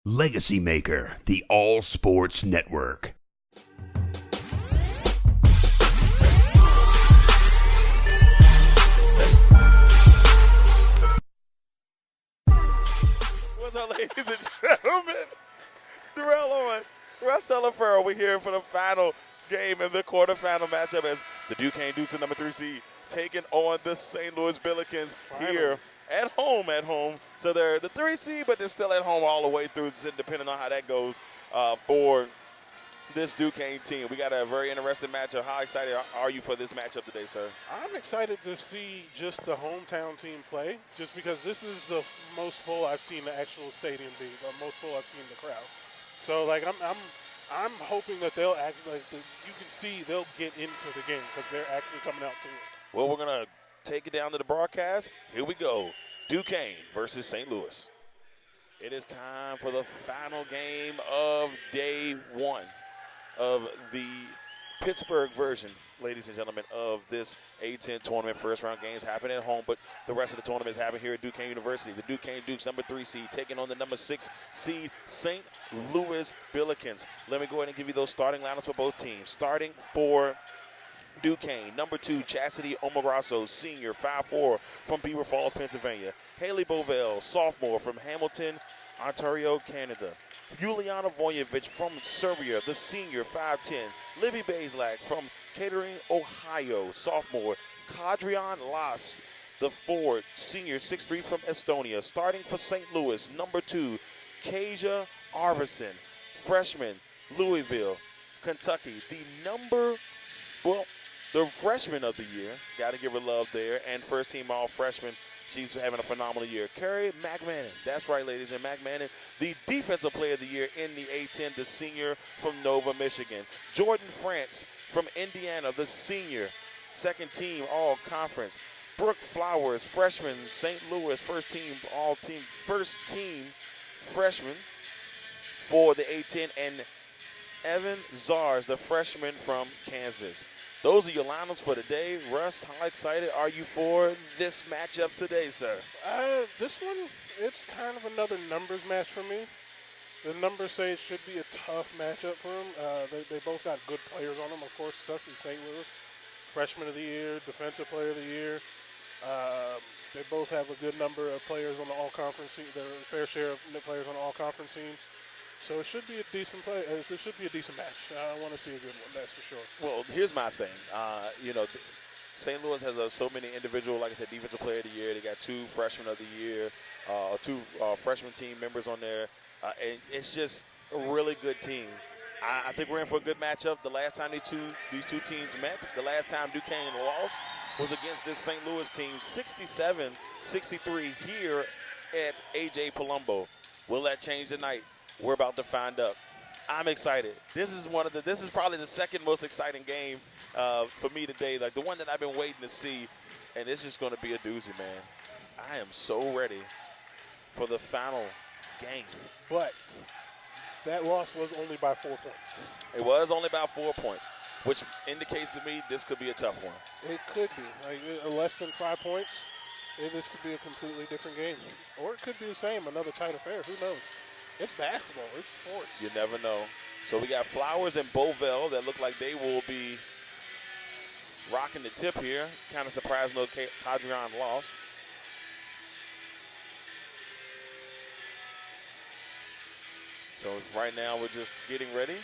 LegacyMaker, the All Sports Network. What's up, ladies and gentlemen? Darrell Owens, Russ Taliaferro. We're here for the final game in the quarterfinal matchup as the Duquesne Dukes at number 3 seed taking on the St. Louis Billikens here at home. So they're the 3 seed, but they're still at home all the way through, depending on how that goes for this Duquesne team. We got a very interesting matchup. How excited are you for this matchup today, sir? I'm excited to see just the hometown team play, just because this is the most full I've seen the actual stadium be, the most full I've seen the crowd. So, like, I'm hoping that they'll act like you can see they'll get into the game because they're actually coming out to it. Well, we're gonna take it down to the broadcast. Here we go. Duquesne versus St. Louis. It is time for the final game of day one of the Pittsburgh version, ladies and gentlemen, of this A-10 tournament. First round games happen at home, but the rest of the tournament is happening here at Duquesne University. The Duquesne Dukes, number 3 seed, taking on the number 6 seed St. Louis Billikens. Let me go ahead and give you those starting lineups for both teams. Starting for Duquesne, number 2, Chastity Omoraso, senior, 5'4", from Beaver Falls, Pennsylvania. Haley Bovell, sophomore, from Hamilton, Ontario, Canada. Juliana Voyevich from Serbia, the senior, 5'10". Libby Bazlak from Kettering, Ohio, sophomore. Kadrian Las, the forward, senior, 6'3", from Estonia. Starting for St. Louis, number 2, Kasia Arvidsson, freshman, Louisville, Kentucky. The freshman of the year, got to give her love there, and first team all freshman. She's having a phenomenal year. Carrie McMahon, that's right, ladies, and McMahon, the defensive player of the year in the A-10, the senior from Nova, Michigan. Jordan France from Indiana, the senior, second team all conference. Brooke Flowers, freshman, St. Louis, first team freshman for the A-10, and Evan Zars, the freshman from Kansas. Those are your lineups for today. Russ, how excited are you for this matchup today, sir? This one, it's kind of another numbers match for me. The numbers say it should be a tough matchup for them. They both got good players on them, of course, especially St. Louis. Freshman of the year, defensive player of the year. They both have a good number of players on the all-conference team, their fair share of players on the all-conference teams. So it should be a decent play. This should be a decent match. I want to see a good one, that's for sure. Well, here's my thing. St. Louis has so many individual, like I said, defensive player of the year. They got 2 freshmen of the year, 2 freshman team members on there. And it's just a really good team. I think we're in for a good matchup. The last time these two teams met, the last time Duquesne lost was against this St. Louis team, 67-63 here at A.J. Palumbo. Will that change tonight? We're about to find out. I'm excited. This is probably the second most exciting game for me today. Like the one that I've been waiting to see, and it's just going to be a doozy, man. I am so ready for the final game. But that loss was only by 4 points. It was only by 4 points, which indicates to me this could be a tough one. It could be. Like less than 5 points, this could be a completely different game. Or it could be the same, another tight affair. Who knows? It's basketball. It's sports. You never know. So we got Flowers and Bovell that look like they will be rocking the tip here. Kind of surprised no Kadrian lost. So right now we're just getting ready.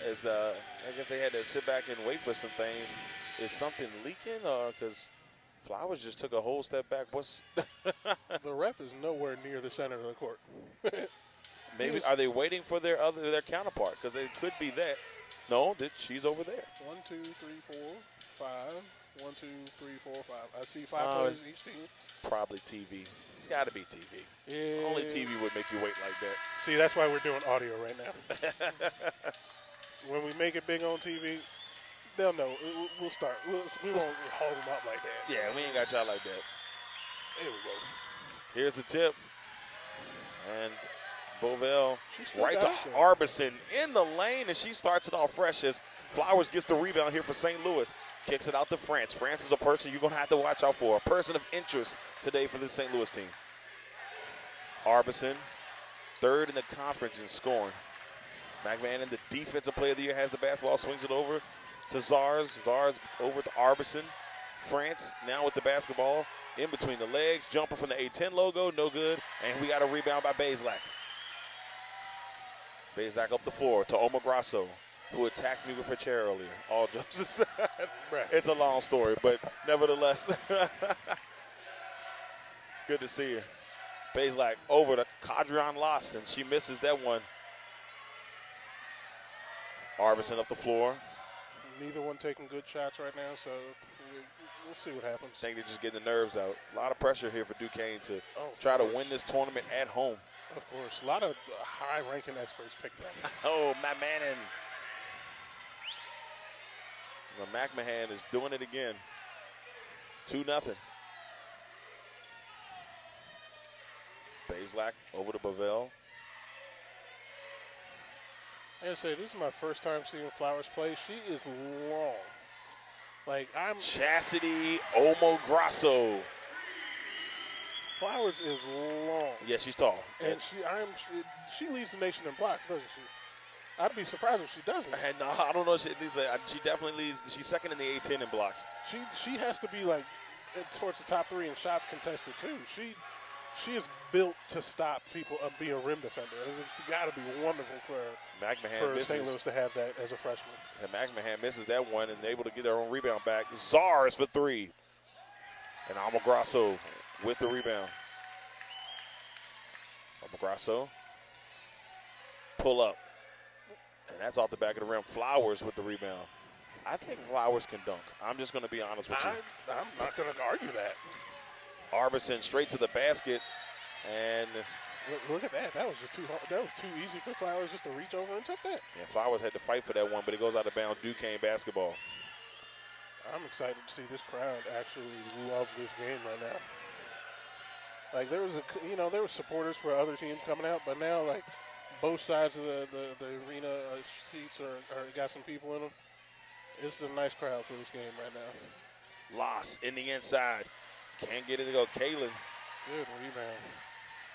As I guess they had to sit back and wait for some things. Is something leaking, or because Flowers just took a whole step back? The ref is nowhere near the center of the court. Maybe are they waiting for their counterpart? Because it could be that. No, she's over there. 1, 2, 3, 4, 5. 1, 2, 3, 4, 5. I see 5 players each team. Probably TV. It's got to be TV. Yeah. Only TV would make you wait like that. See, that's why we're doing audio right now. When we make it big on TV, they'll know. We'll start. We won't hold them up like that. Yeah, we ain't got y'all like that. There we go. Here's the tip. And Bovell right to there. Arbison in the lane, and she starts it off fresh as Flowers gets the rebound here for St. Louis. Kicks it out to France. France is a person you're going to have to watch out for, a person of interest today for this St. Louis team. Arbison third in the conference in scoring. McMahon, the defensive player of the year, has the basketball, swings it over to Zars. Zars over to Arbison. France now with the basketball in between the legs. Jumper from the A10 logo, no good. And we got a rebound by Bazelak. Bazelak up the floor to Omar Grasso, who attacked me with her chair earlier. All jokes aside. Right. It's a long story, but nevertheless, it's good to see her. Bazelak over to Cadrian Loss, and she misses that one. Arbison up the floor. Neither one taking good shots right now, so we'll see what happens. I think they're just getting the nerves out. A lot of pressure here for Duquesne to try to win this tournament at home. Of course. A lot of high-ranking experts picked that. Oh, McMahon. Well, McMahon is doing it again. 2-0. Bazelak over to Bavell. I gotta say, this is my first time seeing Flowers play. She is long. Like, Chastity Omograsso. Flowers is long. Yeah, she's tall. And she leads the nation in blocks, doesn't she? I'd be surprised if she doesn't. And no, I don't know. She definitely leads. She's second in the A10 in blocks. She has to be like towards the top 3 in shots contested too. She is built to stop people be a rim defender. It's got to be wonderful for St. Louis to have that as a freshman. And McMahon misses that one and able to get her own rebound back. Zars for 3. And Omograsso with the rebound. Omograsso. Pull up. And that's off the back of the rim. Flowers with the rebound. I think Flowers can dunk. I'm just going to be honest with you. I'm not going to argue that. Arbison straight to the basket, and look at that. That was just too hard. That was too easy for Flowers just to reach over and took that. Yeah, Flowers had to fight for that one, but it goes out of bounds. Duquesne basketball. I'm excited to see this crowd actually love this game right now. Like there were supporters for other teams coming out, but now like both sides of the arena seats are got some people in them. This is a nice crowd for this game right now. Loss in the inside. Can't get it to go. Kaylin. Good rebound.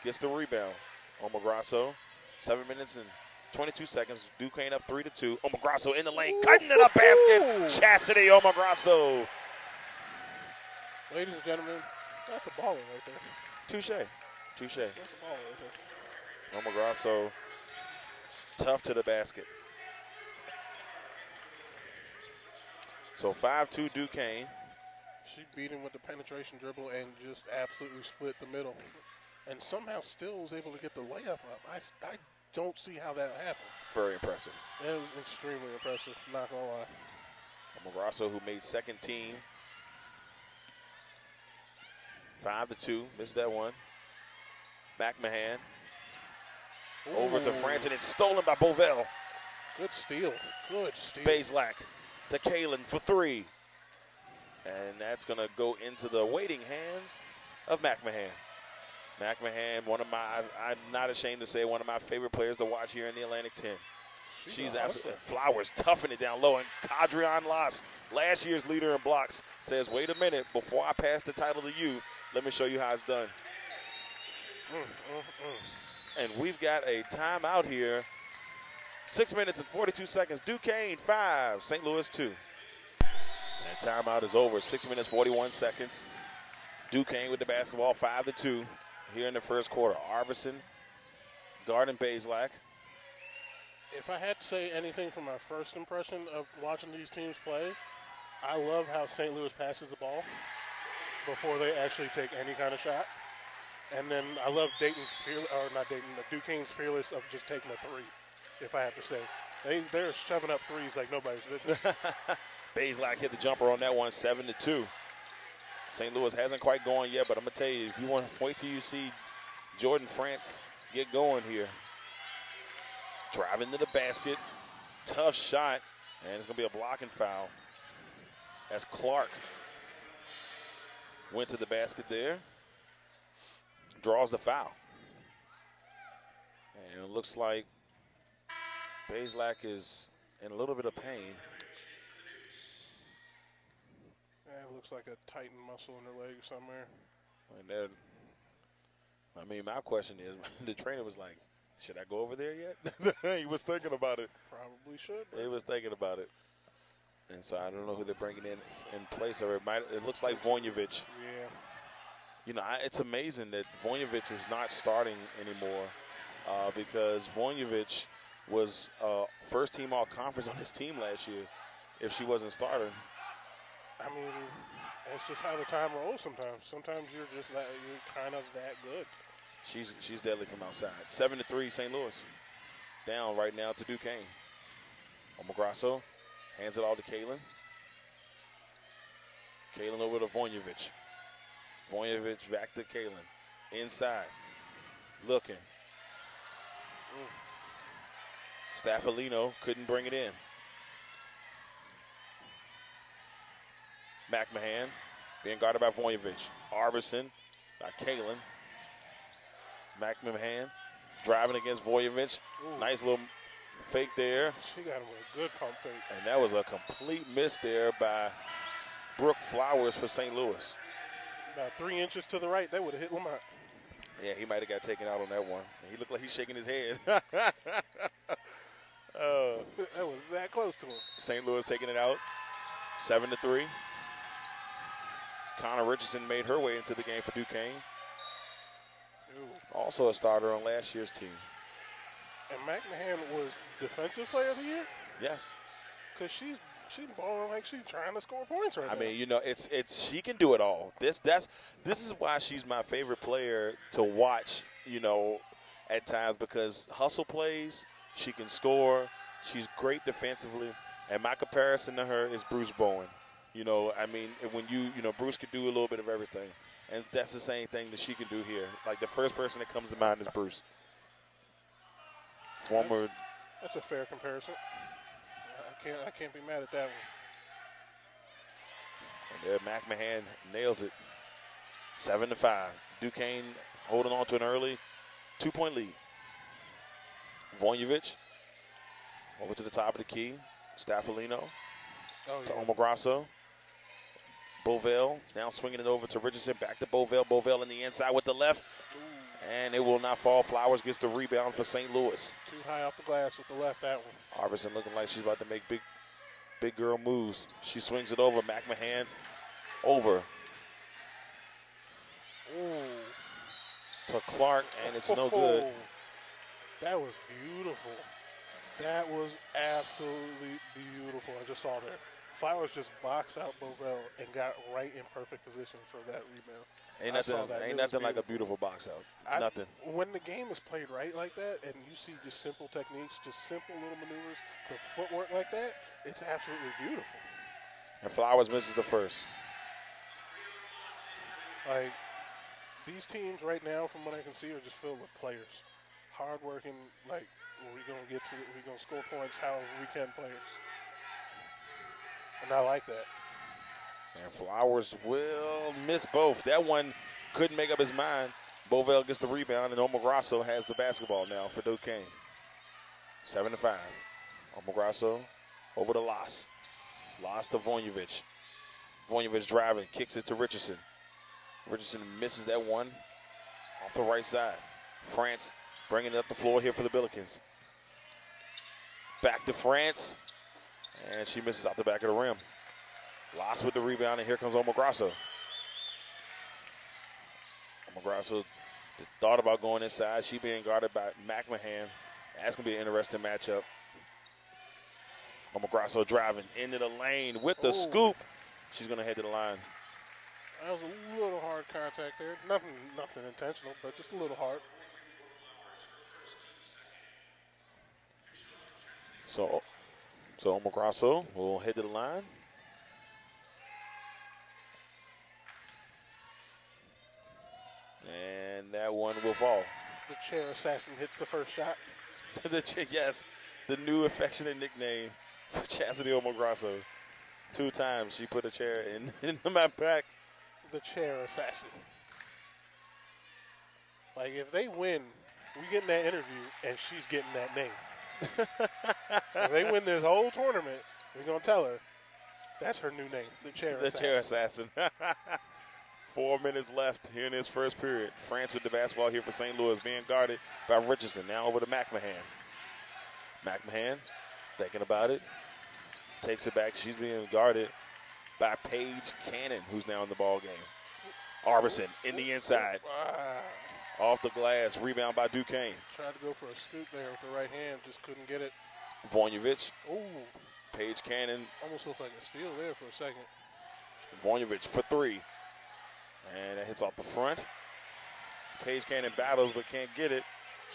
Gets the rebound. Omograsso. 7 minutes and 22 seconds. Duquesne up 3-2. Omograsso in the lane. Cutting it up basket. Chastity Omograsso. Ladies and gentlemen, that's a baller right there. Touche. That's a baller right there. Omograsso tough to the basket. So 5-2 Duquesne. She beat him with the penetration dribble and just absolutely split the middle. And somehow still was able to get the layup up. I don't see how that happened. Very impressive. It was extremely impressive, not going to lie. Omograsso, who made second team. 5-2, missed that one. McMahon. Over to France, and it's stolen by Bovell. Good steal. Good steal. Bazelak to Kaylin for 3. And that's going to go into the waiting hands of McMahon. McMahon, I'm not ashamed to say, one of my favorite players to watch here in the Atlantic 10. She's absolutely, Flowers toughing it down low. And Cadrian Loss, last year's leader in blocks, says, wait a minute, before I pass the title to you, let me show you how it's done. And we've got a timeout here. 6 minutes and 42 seconds. Duquesne 5, St. Louis 2. And timeout is over. 6 minutes, 41 seconds. Duquesne with the basketball, 5-2 here in the first quarter. Arbison, guarding Bazelak. If I had to say anything from my first impression of watching these teams play, I love how St. Louis passes the ball before they actually take any kind of shot. And then I love Duquesne's fearless of just taking a 3, if I have to say. They're shoving up threes like nobody's business. Bazelak hit the jumper on that one, 7-2. St. Louis hasn't quite gone yet, but I'm going to tell you, if you want to wait till you see Jordan France get going here. Driving to the basket. Tough shot. And it's going to be a blocking foul. As Clark went to the basket there. Draws the foul. And it looks like Bazelak is in a little bit of pain. Yeah, it looks like a tightened muscle in her leg somewhere. And then, my question is, the trainer was like, Should I go over there yet? He was thinking about it. Probably should. He was thinking about it. And so I don't know who they're bringing in place of it. It looks like Vojnovic. Yeah. You know, it's amazing that Vojnovic is not starting anymore because Vojnovic was first team all conference on his team last year if she wasn't starting. I mean, it's just how the time rolls sometimes. Sometimes you're kind of that good. She's deadly from outside. 7-3 St. Louis. Down right now to Duquesne. Omograsso hands it all to Kalen. Kalen over to Vojnovic. Vojnovic back to Kalen. Inside. Looking. Staffolino couldn't bring it in. McMahon being guarded by Vojnovic. Arvidsson by Kalen. McMahon driving against Vojnovic. Nice little fake there. She got him with a good pump fake. And that was a complete miss there by Brooke Flowers for St. Louis. About 3 inches to the right, that would have hit Lamont. Yeah, he might have got taken out on that one. He looked like he's shaking his head. That was that close to him. St. Louis taking it out, 7-3. Connor Richardson made her way into the game for Duquesne. Ooh. Also a starter on last year's team. And McMahon was Defensive Player of the Year? Yes. Because she's balling like she's trying to score points right now. I mean, you know, it's she can do it all. This is why she's my favorite player to watch, you know, at times, because hustle plays, she can score, she's great defensively, and my comparison to her is Bruce Bowen. You know, I mean, when you know, Bruce could do a little bit of everything, and that's the same thing that she can do here. Like, the first person that comes to mind is Bruce. That's a fair comparison. I can't be mad at that one. And there, McMahon nails it. 7-5. Duquesne holding on to an early 2-point lead. Vojnovic over to the top of the key. Staffolino to Omograsso. Bovell now swinging it over to Richardson. Back to Bovell. Bovell in the inside with the left. And it will not fall. Flowers gets the rebound for St. Louis. Too high off the glass with the left, that one. Arvidsson looking like she's about to make big girl moves. She swings it over. McMahon over. To Clark, and it's no good. That was beautiful. That was absolutely beautiful. I just saw there. Flowers just boxed out Bovell and got right in perfect position for that rebound. Ain't nothing like a beautiful box out. Nothing. When the game is played right like that, and you see just simple techniques, just simple little maneuvers, the footwork like that, it's absolutely beautiful. And Flowers misses the first. Like, these teams right now, from what I can see, are just filled with players. Hard-working, like, we're going to score points however we can players. And I like that. And Flowers will miss both. That one couldn't make up his mind. Bovell gets the rebound, and Omograsso has the basketball now for Duquesne. 7-5. Omograsso over to Loss. Loss to Vojnovic. Vojnovic driving, kicks it to Richardson. Richardson misses that one off the right side. France bringing it up the floor here for the Billikens. Back to France. And she misses out the back of the rim. Lost with the rebound, and here comes Omograsso. Omograsso thought about going inside. She being guarded by McMahon. That's going to be an interesting matchup. Omograsso driving into the lane with the scoop. She's going to head to the line. That was a little hard contact there. Nothing intentional, but just a little hard. So Omograsso will head to the line. And that one will fall. The chair assassin hits the first shot. Yes, the new affectionate nickname for Chastity Omograsso. 2 times she put a chair in my back. The chair assassin. Like, if they win, we get in that interview, and she's getting that name. If they win this whole tournament, we're going to tell her that's her new name, the chair assassin. The chair assassin. 4 minutes left here in this first period. France with the basketball here for St. Louis, being guarded by Richardson. Now over to McMahon. McMahon thinking about it. Takes it back. She's being guarded by Paige Cannon, who's now in the ball game. Arbison in the inside. Off the glass. Rebound by Duquesne. Tried to go for a scoop there with the right hand. Just couldn't get it. Vojnovic. Ooh. Paige Cannon. Almost looked like a steal there for a second. Vojnovic for three. And that hits off the front. Paige Cannon battles but can't get it.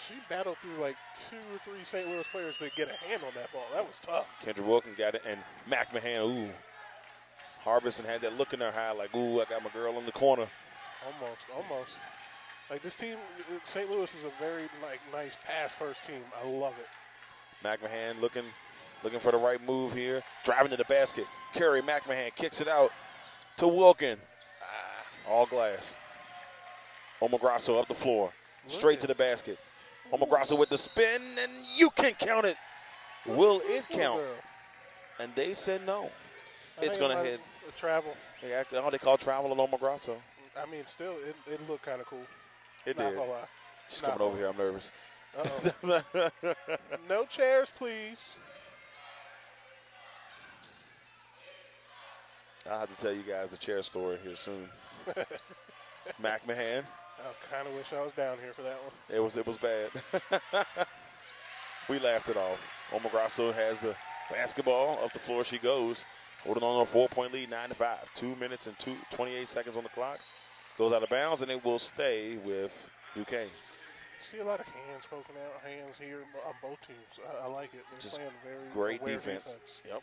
She battled through like 2 or 3 St. Louis players to get a hand on that ball. That was tough. Kendra Wilkin got it, and McMahon, ooh. Harbison had that look in her eye like, ooh, I got my girl in the corner. Almost. Like this team, St. Louis is a very nice pass-first team. I love it. McMahon looking for the right move here. Driving to the basket. Carrie McMahon kicks it out to Wilkin. All glass. Omograsso up the floor. Straight to the basket. Omograsso with the spin, and you can count it. Will it count? And they said no. It's going to hit. A travel. They call travel on Omograsso. I mean, still, it looked kind of cool. It Not did. gonna lie. She's coming over here. I'm nervous. Uh-oh. No chairs, please. I'll have to tell you guys the chair story here soon. McMahon. I kind of wish I was down here for that one. It was bad. We laughed it off. Omograsso has the basketball. Up the floor she goes. Holding on to a 4-point lead, 9-5. 2 minutes and 28 seconds on the clock. Goes out of bounds, and it will stay with Duquesne. See a lot of hands poking out, hands here on both teams. I like it. They're Just playing very great aware defense. Yep.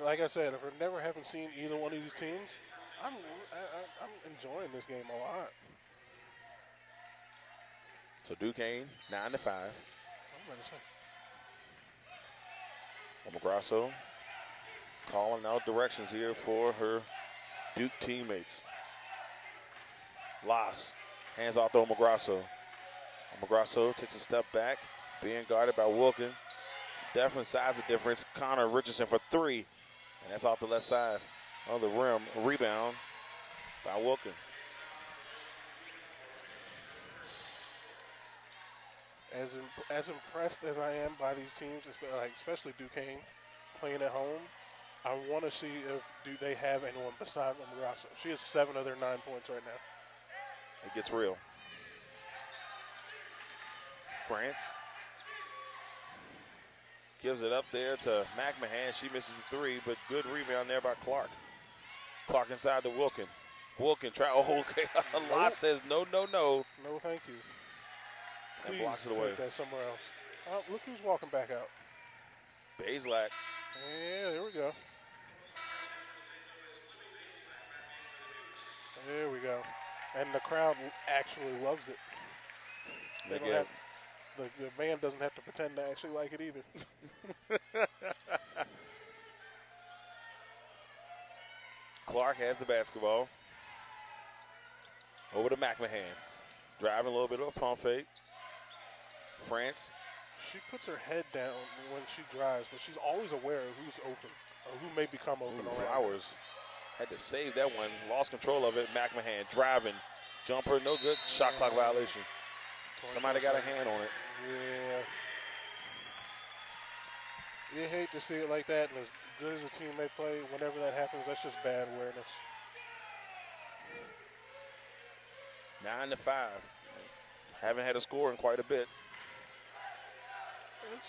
Like I said, if we're never having seen either one of these teams, I'm enjoying this game a lot. So Duquesne, 9-5. I'm going to say. Omograsso calling out directions here for her Duke teammates. Las hands off to Omograsso. Omograsso takes a step back, being guarded by Wilkin. Definitely size of difference. Connor Richardson for three, and that's off the left side of the rim. A rebound by Wilkin. As impressed as I am by these teams, especially Duquesne playing at home, I want to see do they have anyone besides Omograsso. She has 7 of their 9 points right now. It gets real. France gives it up there to McMahon. She misses the three, but good rebound there by Clark. Clark inside to Wilkin. Wilkin try. Oh, okay. Lot says no, no, no. No, thank you. And Please blocks it away. take that somewhere else. Oh, look who's walking back out. Bazelak. Yeah, there we go. There we go. And the crowd actually loves it. They don't have, the band doesn't have to pretend to actually like it either. Clark has the basketball. Over to McMahon. Driving a little bit of a pump fake. France. She puts her head down when she drives, but she's always aware of who's open or who may become open. Flowers had to save that one. Lost control of it. McMahon driving. Jumper, no good. Shot clock violation. Somebody got a hand on it. Yeah. You hate to see it like that, and as good as a team may play, whenever that happens, that's just bad awareness. 9-5. Haven't had a score in quite a bit.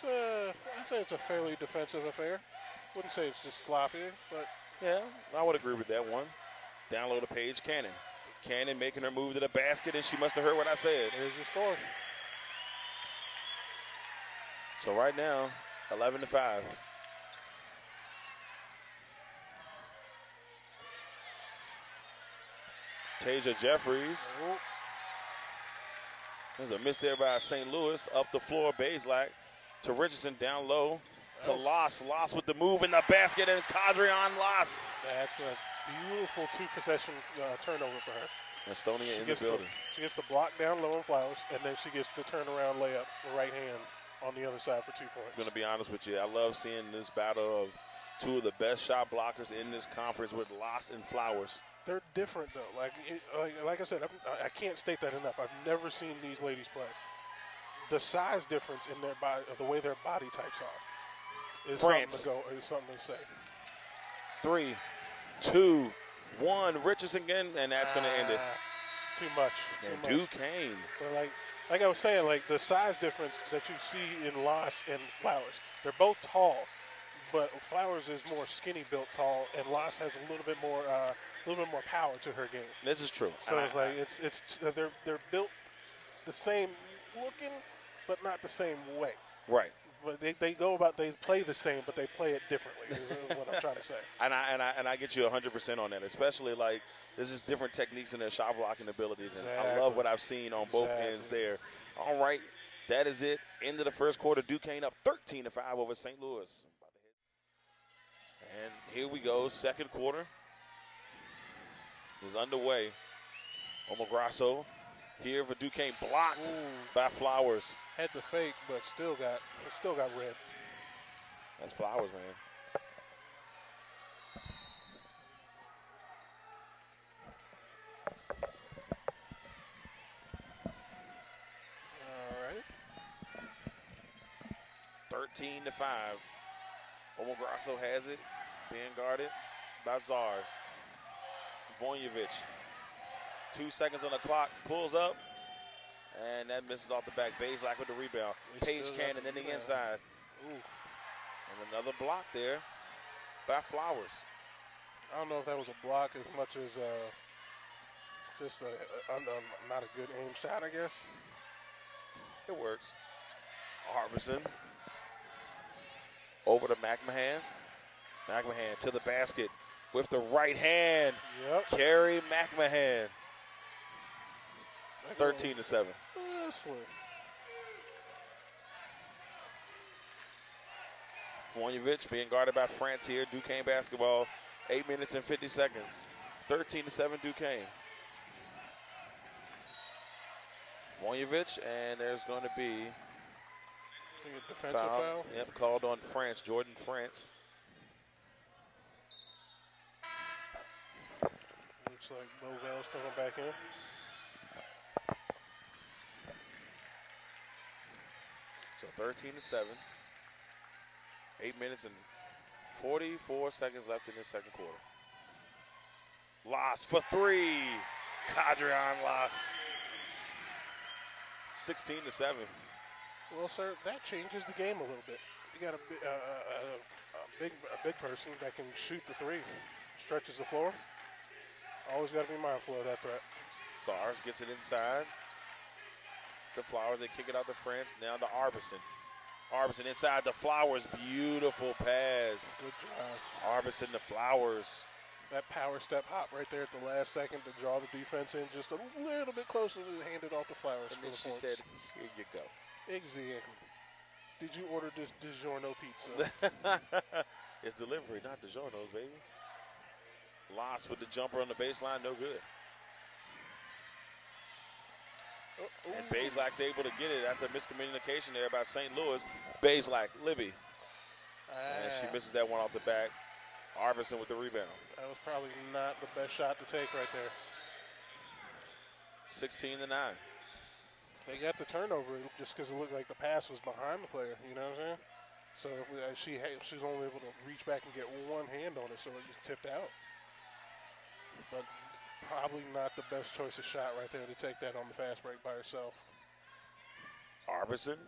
I'd say it's a fairly defensive affair. Wouldn't say it's just sloppy, but yeah, I would agree with that one. Down low to Paige Cannon. Cannon making her move to the basket, and she must have heard what I said. There's your score. So right now, 11-5. Tasia Jeffries. Oh. There's a miss there by St. Louis. Up the floor, Bazelak to Richardson, down low to Loss. Loss with the move in the basket, and Cadrian Loss. That's a beautiful 2-possession turnover for her. Estonia in the building. She gets the block down low on Flowers, and then she gets the turnaround layup, right hand on the other side for 2 points. I'm going to be honest with you. I love seeing this battle of two of the best shot blockers in this conference with Loss and Flowers. They're different though. Like I said, I can't state that enough. I've never seen these ladies play. The size difference in their body, the way their body types are, is something to say. 3, 2, 1. Richardson again, and that's going to end it. Too much. And Duquesne. But like I was saying, like the size difference that you see in Loss and Flowers, they're both tall, but Flowers is more skinny built tall, and Loss has a little bit more power to her game. This is true. So it's like they're built the same looking, but not the same way. Right. But they play the same, but they play it differently. Is what I'm trying to say. And I get you 100% on that, especially like this is different techniques in their shot blocking abilities, and I love what I've seen on both ends there. All right, that is it. End of the first quarter. Duquesne up 13-5 over St. Louis. And here we go. Second quarter is underway. Omograsso here for Duquesne, blocked by Flowers. Had the fake, but still got red. That's Flowers, man. All right. 13-5. Omograsso has it, being guarded by Zars. Vonjevic, 2 seconds on the clock, pulls up, and that misses off the back. Bazelak with the rebound. Paige Cannon in the inside. Ooh. And another block there by Flowers. I don't know if that was a block as much as just not a good aim shot, I guess. It works. Harbison over to McMahon. McMahon to the basket with the right hand. Yep. Carrie McMahon. 13-7. Vonjevic being guarded by France here. Duquesne basketball. 8 minutes and 50 seconds. 13-7 Duquesne. Vonjevic, and there's going to be a defensive foul. Yep, called on France, Jordan France. Looks like Bovell's coming back in. So 13-7. 8 minutes and 44 seconds left in the second quarter. Loss for 3. Cadrian Loss. 16-7. Well, sir, that changes the game a little bit. You got a big person that can shoot the 3, stretches the floor. Always got to be mindful of that threat. Zars gets it inside. The Flowers, they kick it out to France. Now to Arbison. Arbison inside the Flowers. Beautiful pass. Good job. Arbison to Flowers. That power step hop right there at the last second to draw the defense in just a little bit closer to hand it off to Flowers. And then she said, here you go. Exactly. Did you order this DiGiorno pizza? It's delivery, not DiGiorno's, baby. Lost with the jumper on the baseline, no good. And Bazelak's able to get it after miscommunication there by St. Louis. Bazelak, Libby. And she misses that one off the back. Arbison with the rebound. That was probably not the best shot to take right there. 16-9. They got the turnover just because it looked like the pass was behind the player, you know what I'm saying? So she was only able to reach back and get one hand on it, so it just tipped out. But probably not the best choice of shot right there to take that on the fast break by herself. Arbison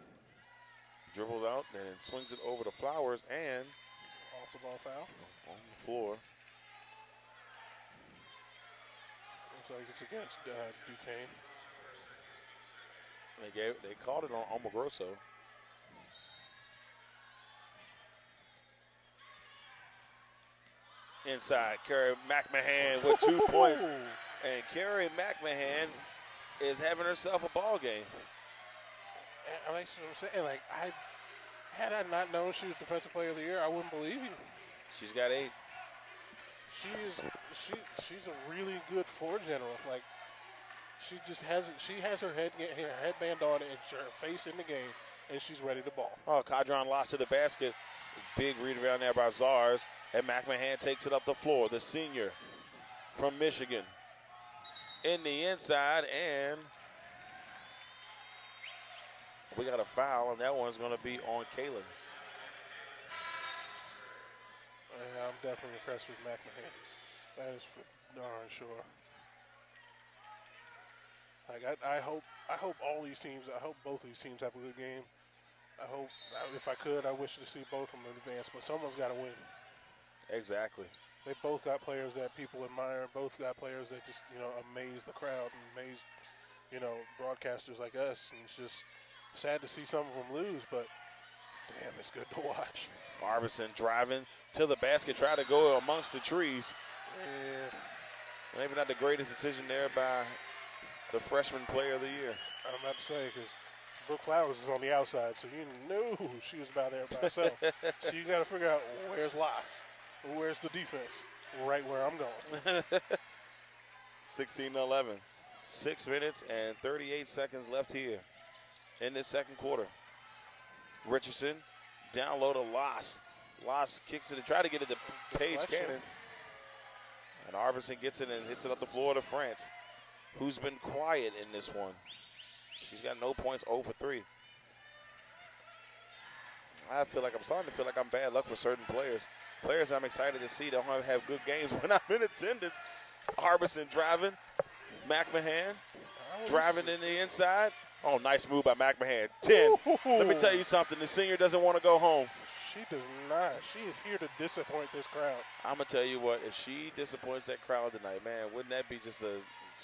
dribbles out and swings it over to Flowers and off the ball foul on the floor. Looks like it's against Duquesne. They called it on Omogrosso. Inside, Carrie McMahon with 2 points. And Carrie McMahon is having herself a ball game. And like I'm saying, like had I not known she was Defensive Player of the Year, I wouldn't believe you. She's got 8. She's a really good floor general. Like she has her headband on and her face in the game, and she's ready to ball. Oh, Cadron lost to the basket. Big rebound there by Zars. And McMahon takes it up the floor. The senior from Michigan. In the inside, and we got a foul, and that one's going to be on Kaylin. Yeah, I'm definitely impressed with McMahon. That is for darn sure. Like I hope all these teams. I hope both these teams have a good game. I hope, if I could, I wish to see both of them advance. But someone's got to win. Exactly. They both got players that people admire. Both got players that just amaze the crowd and amaze broadcasters like us. And it's just sad to see some of them lose, but damn, it's good to watch. Harbison driving to the basket, try to go amongst the trees. Yeah. Maybe not the greatest decision there by the freshman player of the year. I'm about to say, because Brooke Flowers is on the outside, so you knew she was about there by herself. So you got to figure out where's Lots, where's the defense, right where I'm going. 16-11. 6 minutes and 38 seconds left here in this second quarter. Richardson down low to Loss. Loss kicks it to try to get it to Paige Cannon. And Harbison gets it and hits it up the floor to France, who's been quiet in this one. She's got no points, 0 for 3. I'm starting to feel like I'm bad luck for certain players. Players I'm excited to see don't have good games when I'm in attendance. Harbison driving. McMahon driving in the inside. Oh, nice move by McMahon. 10. Let me tell you something. The senior doesn't want to go home. She does not. She is here to disappoint this crowd. I'm going to tell you what. If she disappoints that crowd tonight, man, wouldn't that be just a...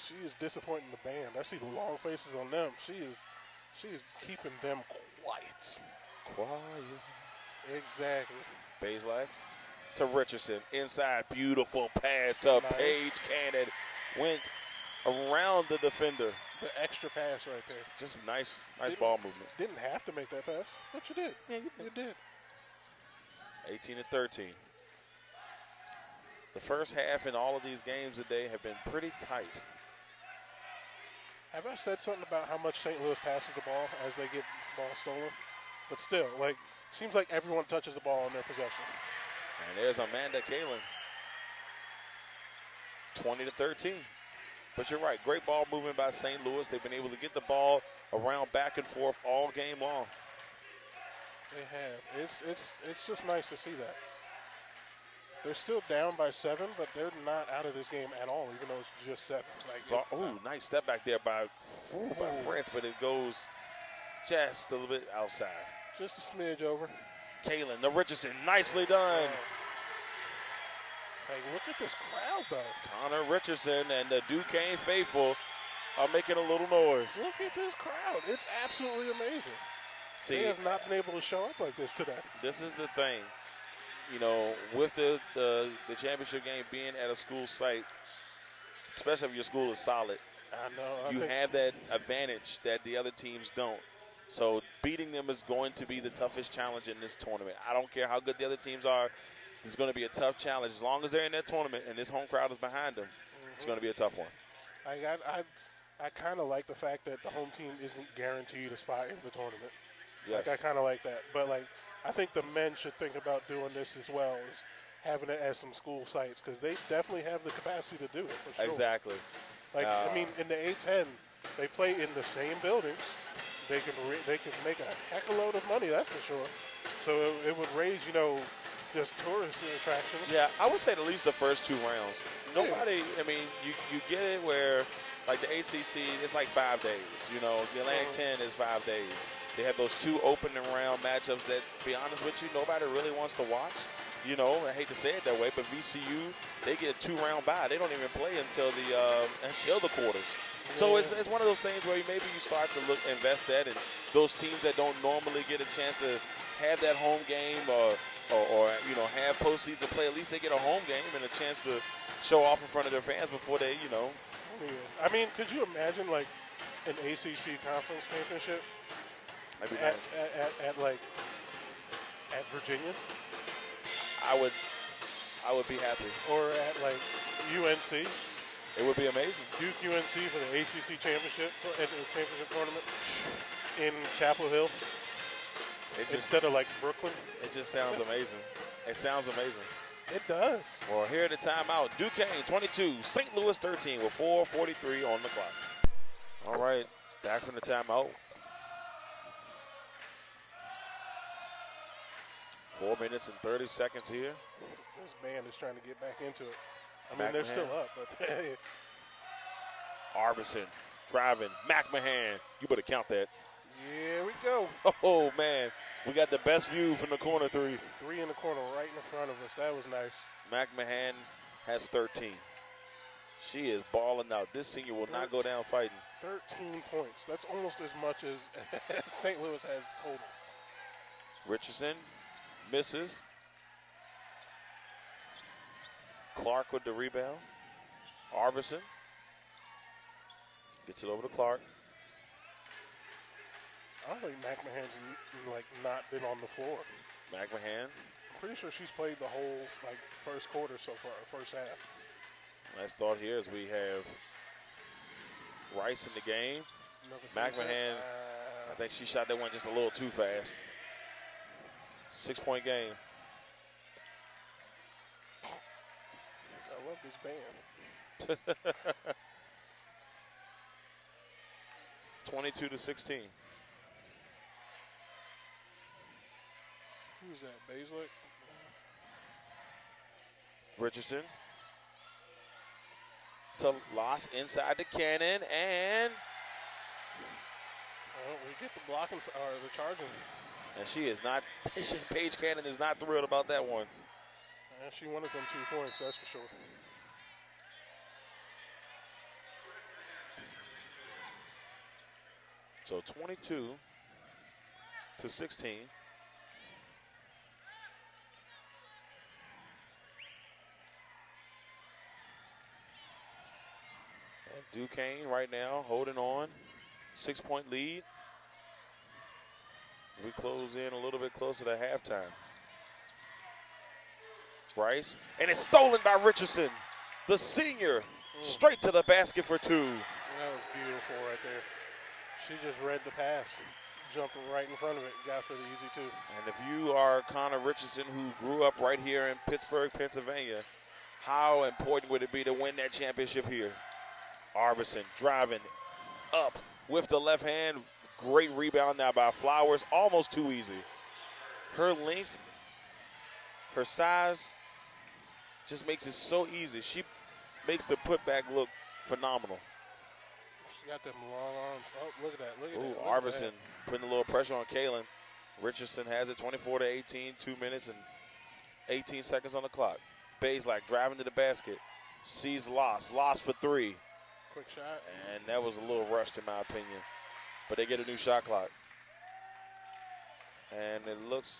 She is disappointing the band. I see the long faces on them. She is keeping them quiet. Quiet. Exactly. Baselak to Richardson. Inside. Beautiful pass to Paige Cannon. Went around the defender. The extra pass right there. Just nice ball movement. Didn't have to make that pass, but you did. Yeah, you did. 18-13. The first half in all of these games today have been pretty tight. Have I said something about how much St. Louis passes the ball as they get the ball stolen? But still, seems like everyone touches the ball in their possession. And there's Amanda Kaelin. 20-13. But you're right, great ball movement by St. Louis. They've been able to get the ball around back and forth all game long. They have. It's just nice to see that. They're still down by 7, but they're not out of this game at all, even though it's just 7. Nice step back there by France, but it goes just a little bit outside. Just a smidge over. Kaylin, the Richardson, nicely done. Hey, look at this crowd, though. Connor Richardson and the Duquesne faithful are making a little noise. Look at this crowd. It's absolutely amazing. See, they have not been able to show up like this today. This is the thing. With the championship game being at a school site, especially if your school is solid, you have that advantage that the other teams don't. So beating them is going to be the toughest challenge in this tournament. I don't care how good the other teams are. It's going to be a tough challenge. As long as they're in that tournament and this home crowd is behind them, it's going to be a tough one. I kind of like the fact that the home team isn't guaranteed a spot in the tournament. Yes. I kind of like that. But, I think the men should think about doing this as well, as having it at some school sites, because they definitely have the capacity to do it, for sure. Exactly. In the A-10, they play in the same buildings. They can make a heck of a load of money, that's for sure. So it would raise, just tourist attractions. Yeah, I would say at least the first 2 rounds. Nobody, you get it where, the ACC, it's 5 days. The Atlantic 10 is 5 days. They have those 2 opening round matchups that, to be honest with you, nobody really wants to watch. I hate to say it that way, but VCU, they get a 2-round bye. They don't even play until the quarters. Yeah. So it's one of those things where maybe you start to invest that, and those teams that don't normally get a chance to have that home game or have postseason play, at least they get a home game and a chance to show off in front of their fans before they, Yeah. Could you imagine an ACC conference championship at Virginia? I would be happy. Or at UNC. It would be amazing. Duke UNC for the ACC championship tournament in Chapel Hill. instead of like Brooklyn. It just sounds amazing. It sounds amazing. It does. Well, here at the timeout, Duquesne 22, St. Louis 13 with 4:43 on the clock. All right, back from the timeout. 4 minutes and 30 seconds here. This band is trying to get back into it. I mean, McMahon. they're still up, but Arbison driving. McMahon, you better count that. here we go. Oh, man. We got the best view from the corner three. 3 in the corner right in front of us. That was nice. McMahon has 13. She is balling out. This senior will not go down fighting. 13 points. That's almost as much as St. Louis has total. Richardson misses. Clark with the rebound. Arbison gets it over to Clark. I don't think McMahon's not been on the floor. McMahon. I'm pretty sure she's played the whole first quarter so far, first half. Last thought here is we have Rice in the game. McMahon, I think she shot that one just a little too fast. 6-point game. I love this band. 22-16. Who's that, Baszler? Richardson to Loss inside the cannon, and we get the blocking or the charging. And she is not, Paige Cannon is not thrilled about that one. She wanted them 2 points, that's for sure. So 22-16. And Duquesne right now holding on. 6-point lead. We close in a little bit closer to halftime. Rice, and it's stolen by Richardson. The senior, straight to the basket for 2. That was beautiful right there. She just read the pass, jumped right in front of it, got for the easy 2. And if you are Connor Richardson, who grew up right here in Pittsburgh, Pennsylvania, how important would it be to win that championship here? Arbison driving up with the left hand. Great rebound now by Flowers. Almost too easy. Her length, her size, just makes it so easy. She makes the putback look phenomenal. She got them long arms. Oh, look at that. Look at that. Arbison putting a little pressure on Kalen. Richardson has it 24-18, 2 minutes and 18 seconds on the clock. Baszler driving to the basket. Sees Loss. Loss for 3. Quick shot. And that was a little rushed in my opinion. But they get a new shot clock. And it looks...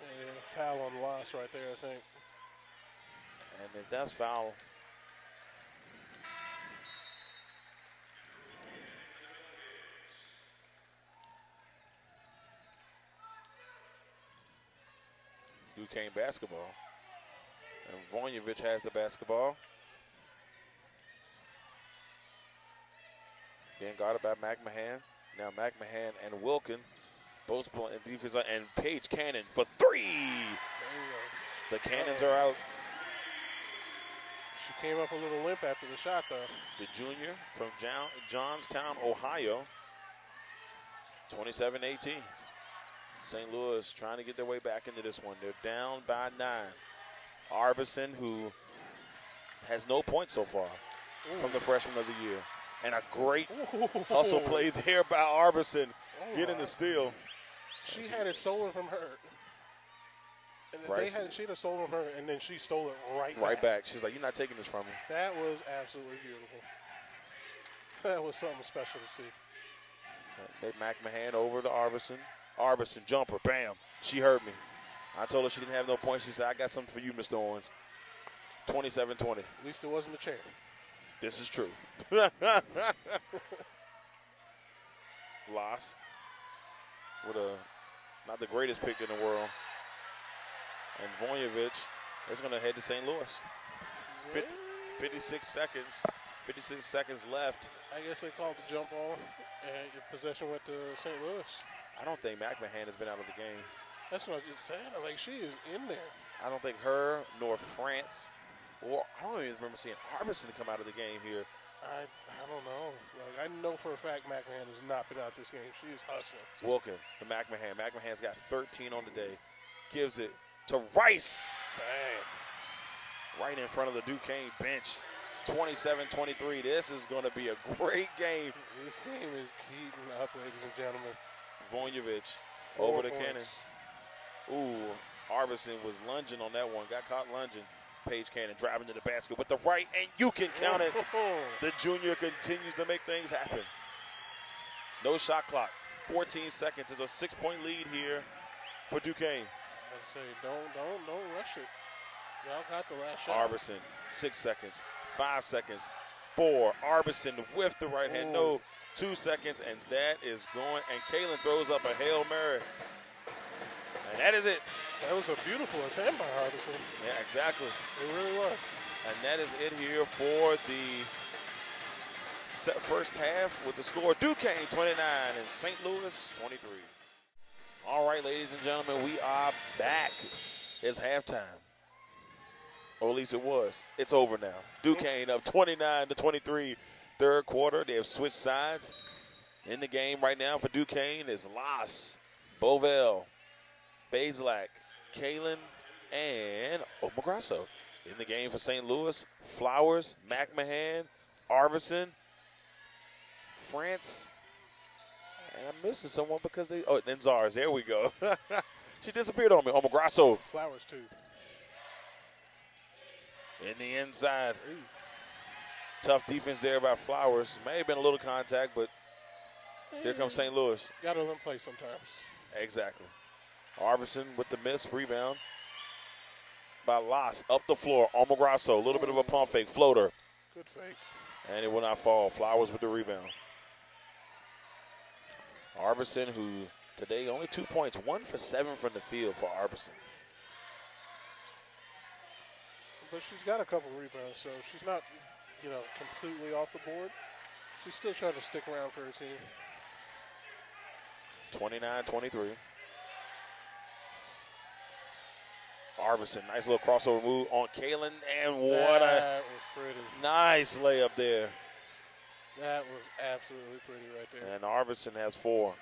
Yeah, foul on Loss right there, I think. And if that's foul... Duquesne basketball. And Vojnovic has the basketball. Being guarded by McMahon. Now McMahon and Wilkin both playing defense. And Paige Cannon for 3. The Cannons are out. She came up a little limp after the shot, though. The junior from Johnstown, Ohio. 27-18. St. Louis trying to get their way back into this one. They're down by 9. Arbison, who has no points so far from the freshman of the year. And a great hustle play there by Arbison, getting the steal. She had it stolen from her. And she'd have stolen from her, and then she stole it right back. She's like, you're not taking this from me. That was absolutely beautiful. That was something special to see. McMahon over to Arbison. Arbison, jumper, bam. She heard me. I told her she didn't have no points. She said, I got something for you, Mr. Owens. 27-20. At least it wasn't a chair. This is true. Loss with not the greatest pick in the world. And Vojnovic is going to head to St. Louis. 56 seconds. 56 seconds left. I guess they called the jump ball, and your possession went to St. Louis. I don't think McMahon has been out of the game. That's what I just said. Like, she is in there. I don't think her nor France, or I don't even remember seeing Harbison come out of the game here. I don't know. Like, I know for a fact McMahon has not been out this game. She is hustling. Wilkin to McMahon. McMahon's got 13 on the day. Gives it to Rice. Bang. Right in front of the Duquesne bench. 27-23. This is going to be a great game. This game is heating up, ladies and gentlemen. Vojnovic 4 over the points. Cannon. Ooh, Harbison was lunging on that one. Got caught lunging. Paige Cannon driving to the basket with the right, and you can count it. The junior continues to make things happen. No shot clock. 14 seconds. It's a 6-point lead here for Duquesne. I say, don't rush it. Y'all got the last shot. Harbison, 6 seconds, 5 seconds, 4. Harbison with the right hand. No, 2 seconds, and that is going. And Kaylin throws up a Hail Mary. And that is it. That was a beautiful attempt by Harbison. Yeah, exactly. It really was. And that is it here for the first half with the score Duquesne 29 and St. Louis 23. All right, ladies and gentlemen, we are back. It's halftime. Or at least it was. It's over now. Duquesne up 29-23. Third quarter. They have switched sides. In the game right now for Duquesne is Las, Bovell, Bazelak, Kaylin, and Omograsso. In the game for St. Louis, Flowers, McMahon, Arvison, France, and I'm missing someone because they, and Zars, there we go. She disappeared on me. Omograsso Flowers, too. in the inside. Hey. Tough defense there by Flowers. May have been a little contact, but here comes St. Louis. Got to let them play sometimes. Exactly. Arvison with the miss, rebound by Las, up the floor. Omograsso, a little bit of a pump fake, floater. Good fake. And it will not fall. Flowers with the rebound. Arvison, who today only 2 points, 1 for 7 from the field for Arvison. But she's got a couple rebounds, so she's not, completely off the board. She's still trying to stick around for her team. 29-23. Arvison, nice little crossover move on Kaylin, and what that was pretty. Nice layup there. That was absolutely pretty right there. And Arvison has 4.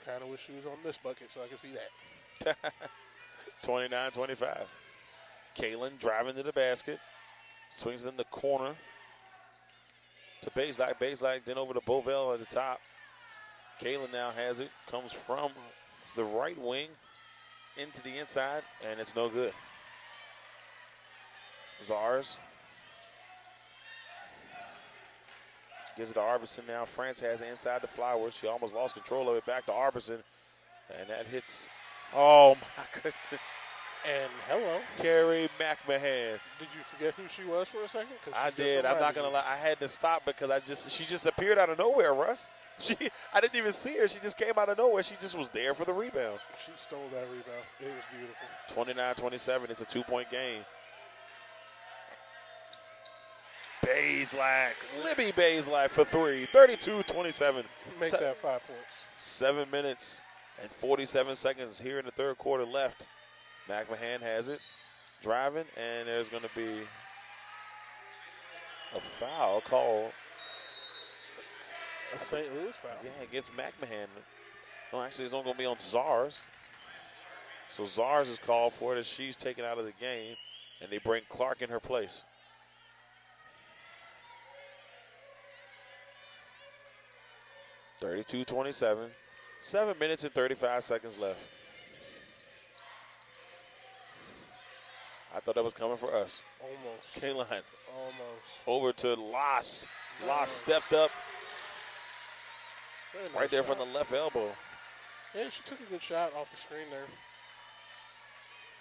Kind of wish she was on this bucket so I could see that. 29-25. Kaylin driving to the basket. Swings it in the corner to Bazelak. Bazelak then over to Bovell at the top. Kaylin now has it. Comes from the right wing into the inside, and it's no good. Zars gives it to Arvison now. France has it inside the Flowers. She almost lost control of it. Back to Arvison, and that hits. Oh, my goodness. And hello. Carrie McMahon. Did you forget who she was for a second? I did. I'm not going to lie. I had to stop because she just appeared out of nowhere, Russ. I didn't even see her. She just came out of nowhere. She just was there for the rebound. She stole that rebound. It was beautiful. 29-27. It's a 2-point game. Bazelak. Libby Bazelak for 3. 32-27. Make that 5 points. 7 minutes and 47 seconds here in the third quarter left. McMahon has it. Driving, and there's going to be a foul called. A St. Louis foul. Yeah, against McMahon. No, actually, it's only going to be on Zars. So Zars is called for it as she's taken out of the game, and they bring Clark in her place. (32-27). 7 minutes and 35 seconds left. I thought that was coming for us. Almost. K-line. Almost. Over to Las. Las stepped up. Nice Right there shot. from the left elbow. Yeah, she took a good shot off the screen there.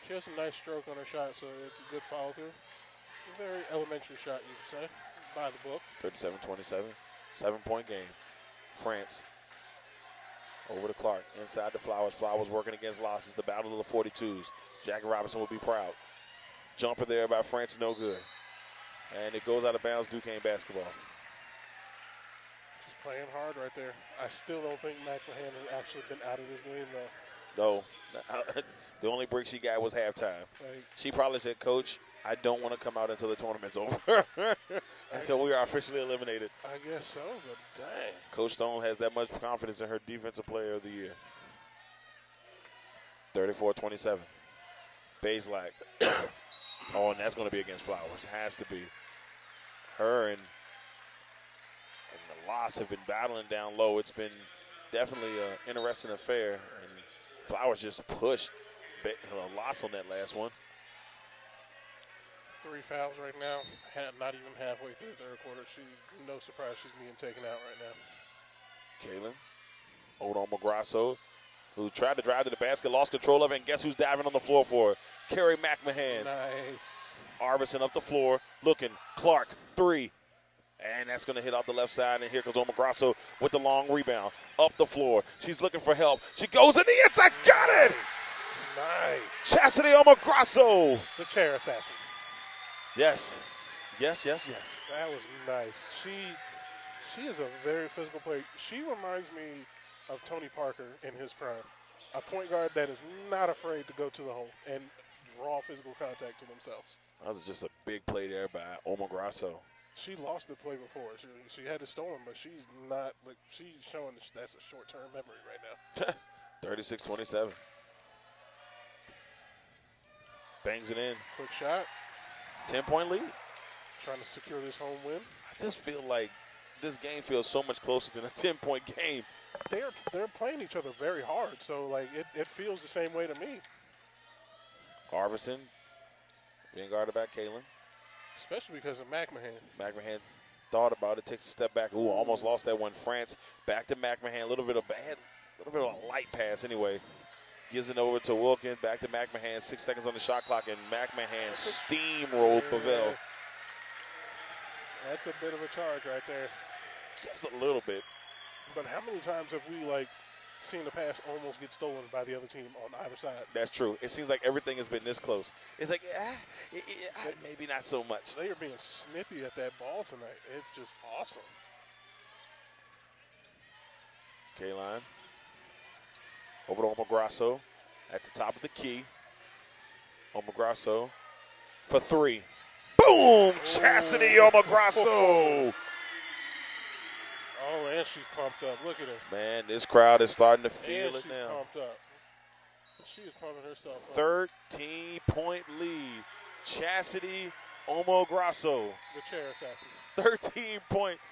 She has a nice stroke on her shot, so it's a good follow through. A very elementary shot, you could say, by the book. 37-27. 7-point game. France. Over to Clark. Inside the Flowers. Flowers working against losses. The battle of the 42s. Jackie Robinson will be proud. Jumper there by France, no good. And it goes out of bounds, Duquesne basketball. She's playing hard right there. I still don't think McMahon has actually been out of this game, though. No. The only break she got was halftime. She probably said, Coach, I don't want to come out until the tournament's over. Until we are officially eliminated. I guess so, but dang. Coach Stone has that much confidence in her defensive player of the year. 34-27. Bazelak. Oh, and that's going to be against Flowers. Has to be. Her and the Loss have been battling down low. It's been definitely an interesting affair. And Flowers just pushed Loss on that last one. 3 fouls right now. Not even halfway through the third quarter. No surprise she's being taken out right now. Kaylin. Hold on, McGrasso, who tried to drive to the basket, lost control of it, and guess who's diving on the floor for her? Carrie McMahon. Nice. Arbison up the floor, looking. Clark, 3. And that's going to hit off the left side, and here comes McGrasso with the long rebound. Up the floor. She's looking for help. She goes in the inside. Got it! Nice. Chastity McGrasso. The chair assassin. Yes. Yes. That was nice. She is a very physical player. She reminds me of Tony Parker in his prime. A point guard that is not afraid to go to the hole and draw physical contact to themselves. That was just a big play there by McGrasso. She lost the play before. She had it stolen, but she's not. Like, she's showing that's a short-term memory right now. 36-27. Bangs it in. Quick shot. 10-point lead. Trying to secure this home win. I just feel like this game feels so much closer than a 10-point game. They're playing each other very hard, so like it feels the same way to me. Arbison being guarded by Kaylin. Especially because of McMahon. McMahon thought about it, takes a step back. Ooh, almost lost that one. France back to McMahon. A little bit of a light pass anyway. Gives it over to Wilkin. Back to McMahon. 6 seconds on the shot clock, and McMahon steamrolled Pavel. That's a bit of a charge right there. Just a little bit. But how many times have we seen the pass almost get stolen by the other team on either side? That's true. It seems like everything has been this close. It's like, maybe not so much. They are being snippy at that ball tonight. It's just awesome. Kaylin. Over to McGrasso at the top of the key. McGrasso for 3. Boom! Chastity McGrasso. Oh, and she's pumped up. Look at her. Man, this crowd is starting to feel it now. Pumped up. She is pumping herself up. 13-point lead. Chastity McGrasso. The chair assassin. 13 points.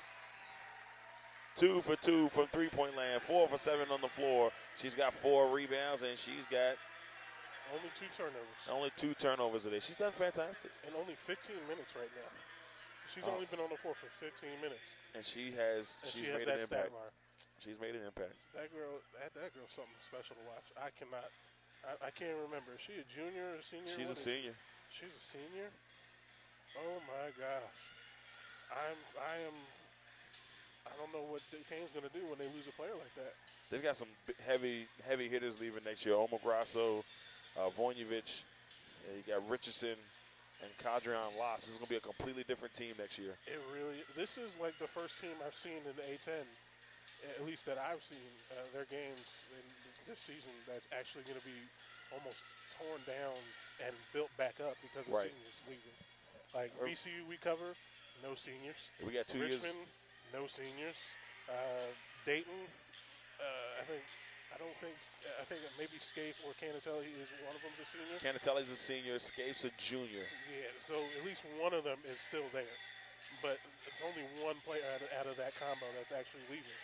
2 for 2 from three-point land. 4 for 7 on the floor. She's got 4 rebounds, and she's got only 2 turnovers. Only 2 turnovers today. She's done fantastic. And only 15 minutes right now. She's only been on the floor for 15 minutes. And she's made an impact. She's made an impact. That girl's something special to watch. I can't remember. Is she a junior or a senior? She's a senior. She's a senior? Oh my gosh. I don't know what Duquesne's going to do when they lose a player like that. They've got some heavy hitters leaving next year. Omograsso, Vojnovic, you got Richardson, and Cadrian Loss. This is going to be a completely different team next year. This is like the first team I've seen in the A-10, at least that I've seen their games in this season, that's actually going to be almost torn down and built back up because of seniors leaving. Like VCU we cover, no seniors. We got 2 years. Richmond, no seniors. Dayton, I think maybe Scaife or Canatelli is one of them a senior. Canatelli's a senior, Scaife's a junior. Yeah, so at least one of them is still there. But it's only one player out of that combo that's actually leaving.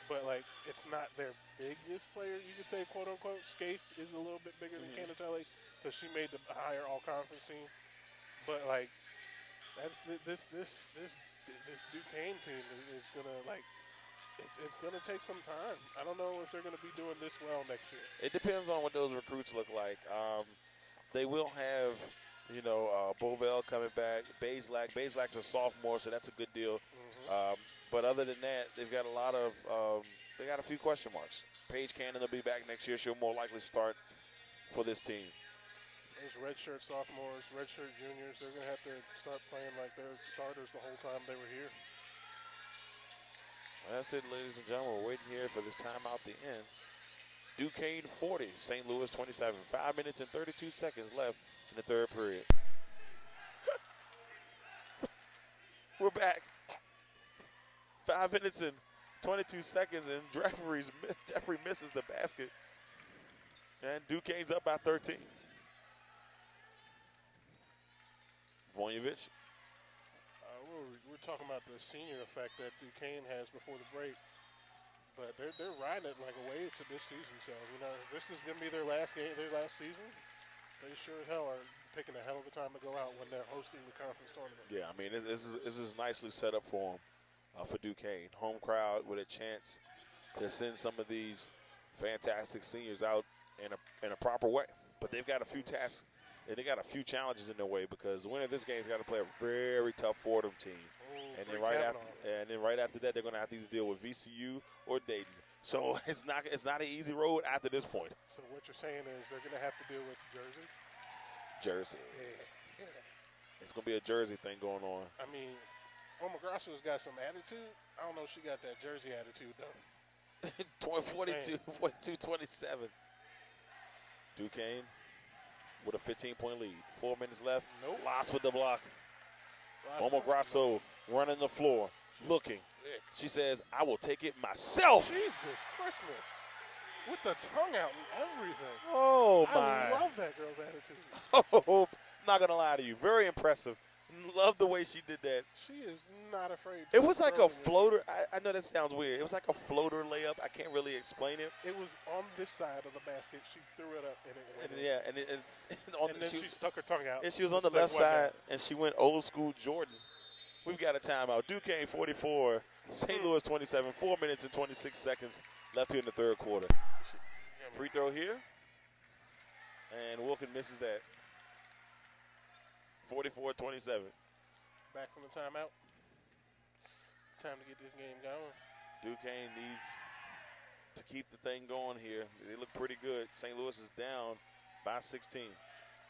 But, it's not their biggest player, you could say, quote-unquote. Scaife is a little bit bigger than Canatelli because she made the higher all-conference team. But, this Duquesne team is going to, it's going to take some time. I don't know if they're going to be doing this well next year. It depends on what those recruits look like. They will have, Bovell coming back. Bazelak's a sophomore, so that's a good deal. Mm-hmm. But other than that, they've got they got a few question marks. Paige Cannon will be back next year. She'll more likely start for this team. Those redshirt sophomores, redshirt juniors, they're going to have to start playing like they're starters the whole time they were here. That's it, ladies and gentlemen. We're waiting here for this timeout to end. Duquesne 40, St. Louis 27. 5 minutes and 32 seconds left in the third period. We're back. 5 minutes and 22 seconds, and Jeffrey misses the basket. And Duquesne's up by 13. Vonjevich. We're talking about the senior effect that Duquesne has before the break. But they're riding it like a wave to this season. So, this is going to be their last game, their last season. They sure as hell are picking a hell of a time to go out when they're hosting the conference tournament. Yeah, I mean, this is nicely set up for them, for Duquesne. Home crowd with a chance to send some of these fantastic seniors out in a proper way. But they've got a few tasks, and they got a few challenges in their way because the winner of this game has got to play a very tough Fordham team. And then right after that, they're going to have to either deal with VCU or Dayton. So it's not an easy road after this point. So what you're saying is they're going to have to deal with Jersey. Yeah. It's going to be a Jersey thing going on. I mean, Grasso's got some attitude. I don't know if she got that Jersey attitude though. 42-27. Duquesne with a 15-point lead. 4 minutes left. Nope. Lost with the block. Grasso running the floor, looking. She says, "I will take it myself." Jesus Christmas. With the tongue out and everything. Oh, my. I love that girl's attitude. Oh, not going to lie to you. Very impressive. Love the way she did that. She is not afraid. It was like a floater. I know that sounds weird. It was like a floater layup. I can't really explain it. It was on this side of the basket. She threw it up and it went in. Yeah, and then she stuck her tongue out. And she was on the left side, and she went old school Jordan. We've got a timeout. Duquesne 44, St. Louis 27. 4 minutes and 26 seconds left here in the third quarter. Free throw here, and Wilkin misses that. 44-27. Back from the timeout. Time to get this game going. Duquesne needs to keep the thing going here. They look pretty good. St. Louis is down by 16.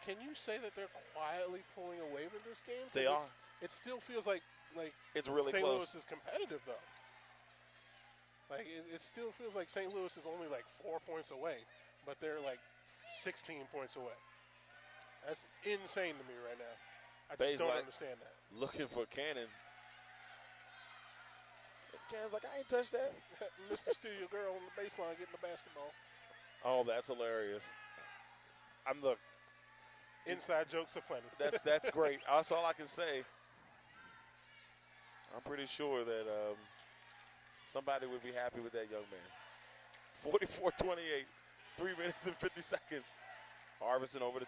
Can you say that they're quietly pulling away with this game? They are. It still feels like it's really St. close. Louis is competitive though. Like it still feels like St. Louis is only like 4 points away, but they're like 16 points away. That's insane to me right now. I just don't understand that. Looking for Cannon. Cannon's like, I ain't touched that. Mr. Steal your girl on the baseline getting the basketball. Oh, that's hilarious. Inside jokes are plenty. That's great. That's all I can say. I'm pretty sure that somebody would be happy with that young man. 44-28, 3 minutes and 50 seconds. Harbison over to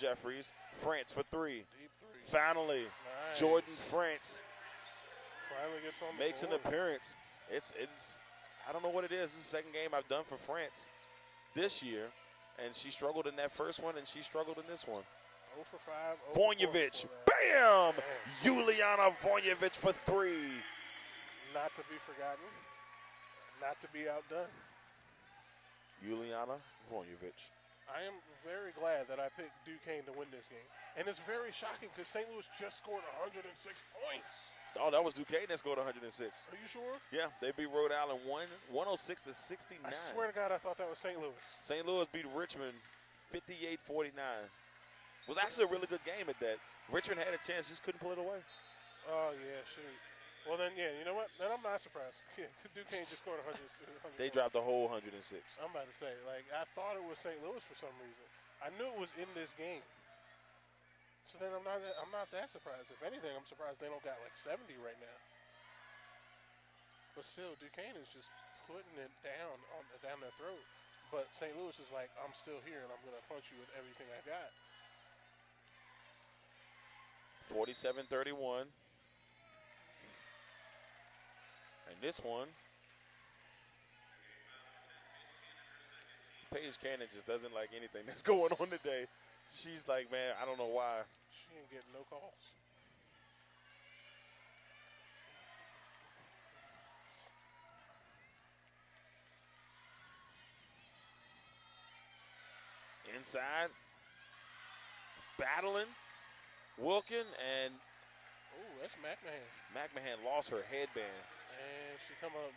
Jeffries. France for three. Deep three. Finally, nice. Jordan France finally gets on the makes board. an appearance. It's I don't know what it is. This is the second game I've done for France this year, and she struggled in that first one, and she struggled in this one. 0 for 5. Vonjevich, bam! Juliana Vonjevich for three. Not to be forgotten. Not to be outdone. Juliana Vonjevich. I am very glad that I picked Duquesne to win this game. And it's very shocking because St. Louis just scored 106 points. Oh, that was Duquesne that scored 106. Are you sure? Yeah, they beat Rhode Island 106-69. I swear to God, I thought that was St. Louis. St. Louis beat Richmond 58-49. It was actually a really good game at that. Richmond had a chance, just couldn't pull it away. Oh, yeah, shoot. Well, then, yeah, you know what? Then I'm not surprised. Yeah, Duquesne just scored 100. They dropped the whole 106. I'm about to say, I thought it was St. Louis for some reason. I knew it was in this game. So then I'm not that surprised. If anything, I'm surprised they don't got 70 right now. But still, Duquesne is just putting it down their throat. But St. Louis is like, I'm still here and I'm going to punch you with everything I got. 47-31. And this one, Paige Cannon just doesn't like anything that's going on today. She's like, man, I don't know why. She ain't getting no calls. Inside. battling Wilkin, and Ooh, that's McMahon. McMahon lost her headband. And she come up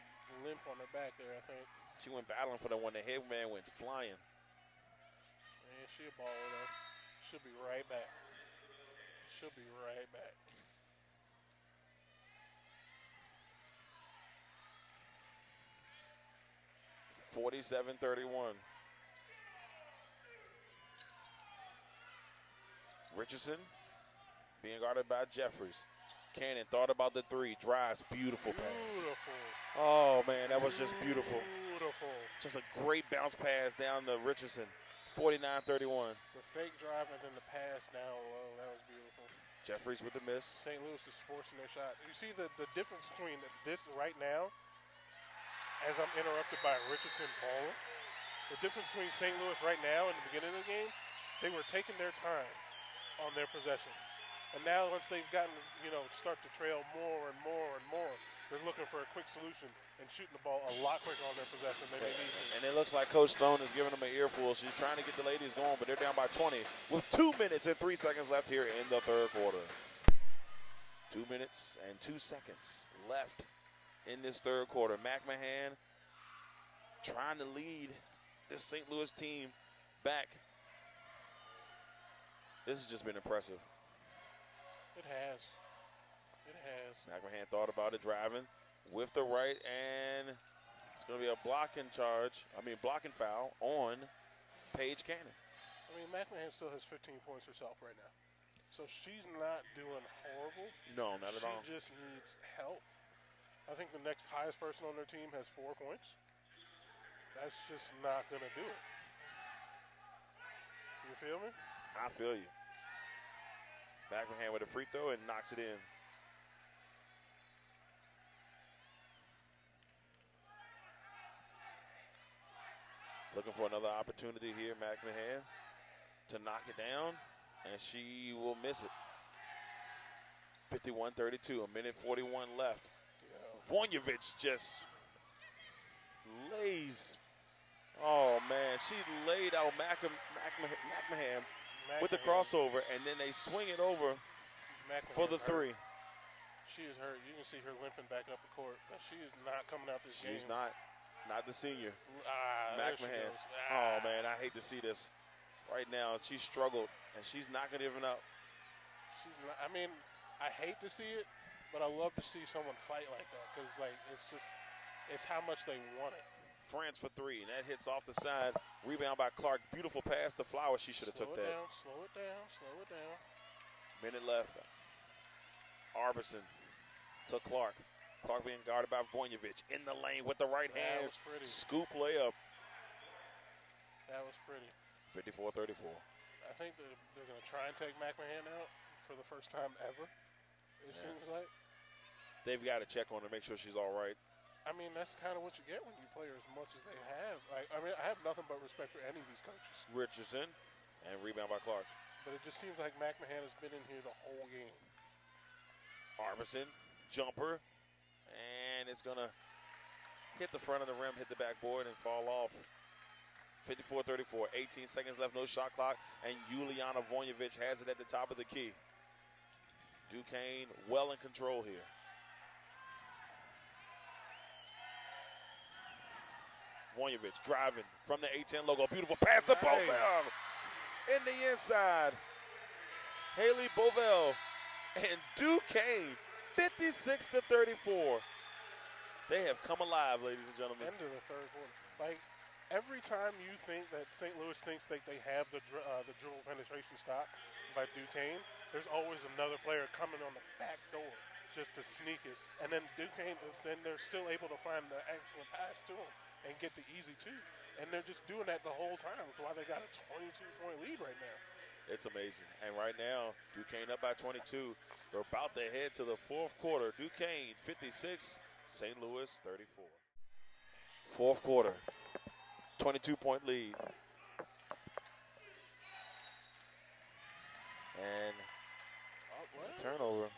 limp on her back there, I think. She went battling for the one. The headband went flying. And she a baller, though. She'll be right back. She'll be right back. (47-31). Richardson being guarded by Jeffries. Cannon thought about the three, drives, beautiful pass. Beautiful. Oh, man, that was just beautiful. Beautiful. Just a great bounce pass down to Richardson. 49-31. The fake drive and then the pass down low, that was beautiful. Jeffries with the miss. St. Louis is forcing their shots. You see the difference between this right now, as I'm interrupted by Richardson balling, the difference between St. Louis right now and the beginning of the game, they were taking their time on their possession. And now once they've gotten, start to trail more and more and more, they're looking for a quick solution and shooting the ball a lot quicker on their possession than they need to. And it looks like Coach Stone is giving them an earful. She's trying to get the ladies going, but they're down by 20 with 2 minutes and 3 seconds left here in the third quarter. 2 minutes and 2 seconds left in this third quarter. McMahon trying to lead this St. Louis team back. This has just been impressive. It has. It has. McMahon thought about it, driving with the right, and it's going to be a blocking foul on Paige Cannon. I mean, McMahon still has 15 points herself right now. So she's not doing horrible. No, not at all. She just needs help. I think the next highest person on their team has 4 points. That's just not going to do it. You feel me? I feel you. McMahon with a free throw and knocks it in. Looking for another opportunity here, McMahon, to knock it down, and she will miss it. 51-32, a minute 41 left. Yeah. Vonjevich just lays. Oh, man, she laid out McMahon with the crossover, and then they swing it over for the three. She is hurt. You can see her limping back up the court. But she is not coming out this game. She's not the senior. McMahon. Oh, man, I hate to see this. Right now, she struggled, and she's not going to give it up. She's not, I mean, I hate to see it, but I love to see someone fight like that because, it's how much they want it. France for three, and that hits off the side. Rebound by Clark. Beautiful pass to Flowers. She should have took that. Slow it down. Minute left. Arbison to Clark. Clark being guarded by Vonjevich in the lane with the right hand. That was pretty. Scoop layup. That was pretty. 54-34. I think they're going to try and take McMahon out for the first time ever, it seems like. They've got to check on her, make sure she's all right. I mean, that's kind of what you get when you play her as much as they have. I have nothing but respect for any of these coaches. Richardson, and rebound by Clark. But it just seems like McMahon has been in here the whole game. Arbison, jumper, and it's going to hit the front of the rim, hit the backboard, and fall off. 54-34, 18 seconds left, no shot clock, and Juliana Vonjevich has it at the top of the key. Duquesne well in control here. Vonjevich driving from the A-10 logo. Beautiful pass to Bovell in the inside. Haley Bovell and Duquesne, 56-34. They have come alive, ladies and gentlemen. End of the third quarter. Every time you think that St. Louis thinks that they have the dribble penetration stop by Duquesne, there's always another player coming on the back door just to sneak it. And then Duquesne, then they're still able to find the excellent pass to him and get the easy two. And they're just doing that the whole time. That's why they got a 22-point lead right now. It's amazing. And right now, Duquesne up by 22. They're about to head to the fourth quarter. Duquesne 56, St. Louis 34. Fourth quarter, 22-point lead. And turnover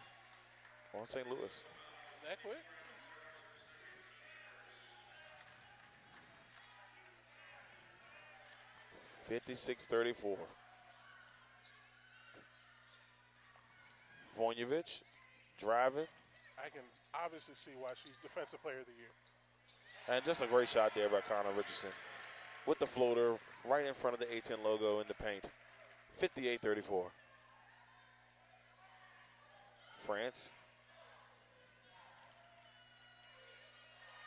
on St. Louis. That quick? (56-34). Vojnovic driving. I can obviously see why she's Defensive Player of the Year. And just a great shot there by Connor Richardson with the floater right in front of the A10 logo in the paint. 58-34. France.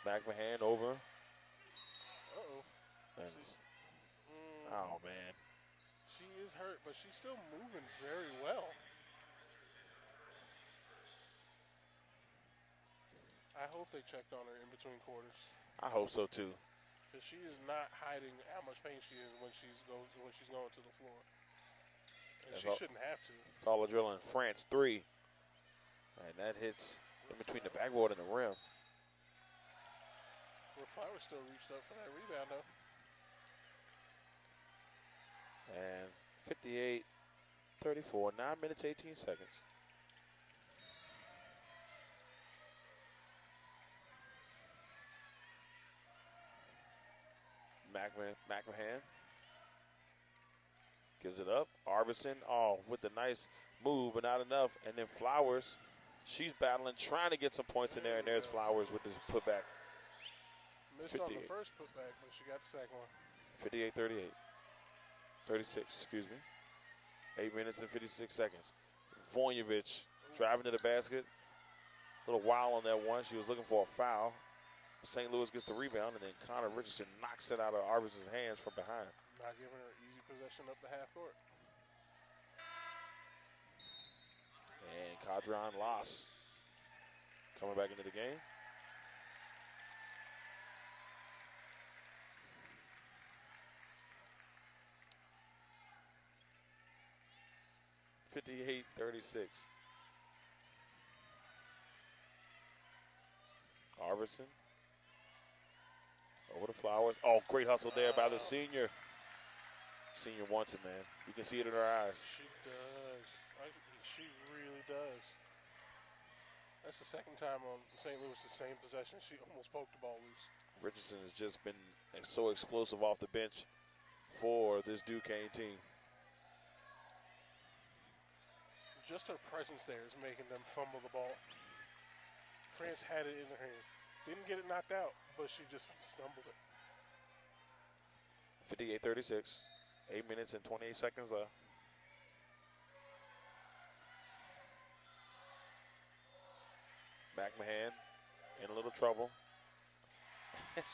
McMahon over. Uh-oh. And, oh, man. She is hurt, but she's still moving very well. I hope they checked on her in between quarters. I hope so, too. Because she is not hiding how much pain she is when she's going to the floor. And she shouldn't have to. It's all adrenaline. France 3. And that hits in between the backboard and the rim. Well, Flowers still reached up for that rebound, though. And 58-34, 9 minutes, 18 seconds. McMahon gives it up. Arbison, with the nice move, but not enough. And then Flowers, she's battling, trying to get some points in there, and there's Flowers with this putback. Missed on the first putback, but she got the second one. 58-38. 36, excuse me. 8 minutes and 56 seconds. Vojnovic driving to the basket. A little while on that one. She was looking for a foul. St. Louis gets the rebound, and then Connor Richardson knocks it out of Arbison's hands from behind. Not giving her easy possession up the half court. And Cadron Loss coming back into the game. (58-36). Arbison over the Flowers. Oh, great hustle there by the senior. Senior wants it, man. You can see it in her eyes. She does. She really does. That's the second time on St. Louis' same possession. She almost poked the ball loose. Richardson has just been so explosive off the bench for this Duquesne team. Just her presence there is making them fumble the ball. France had it in her hand. Didn't get it knocked out, but she just stumbled it. 58-36. 8 minutes and 28 seconds left. McMahon in a little trouble.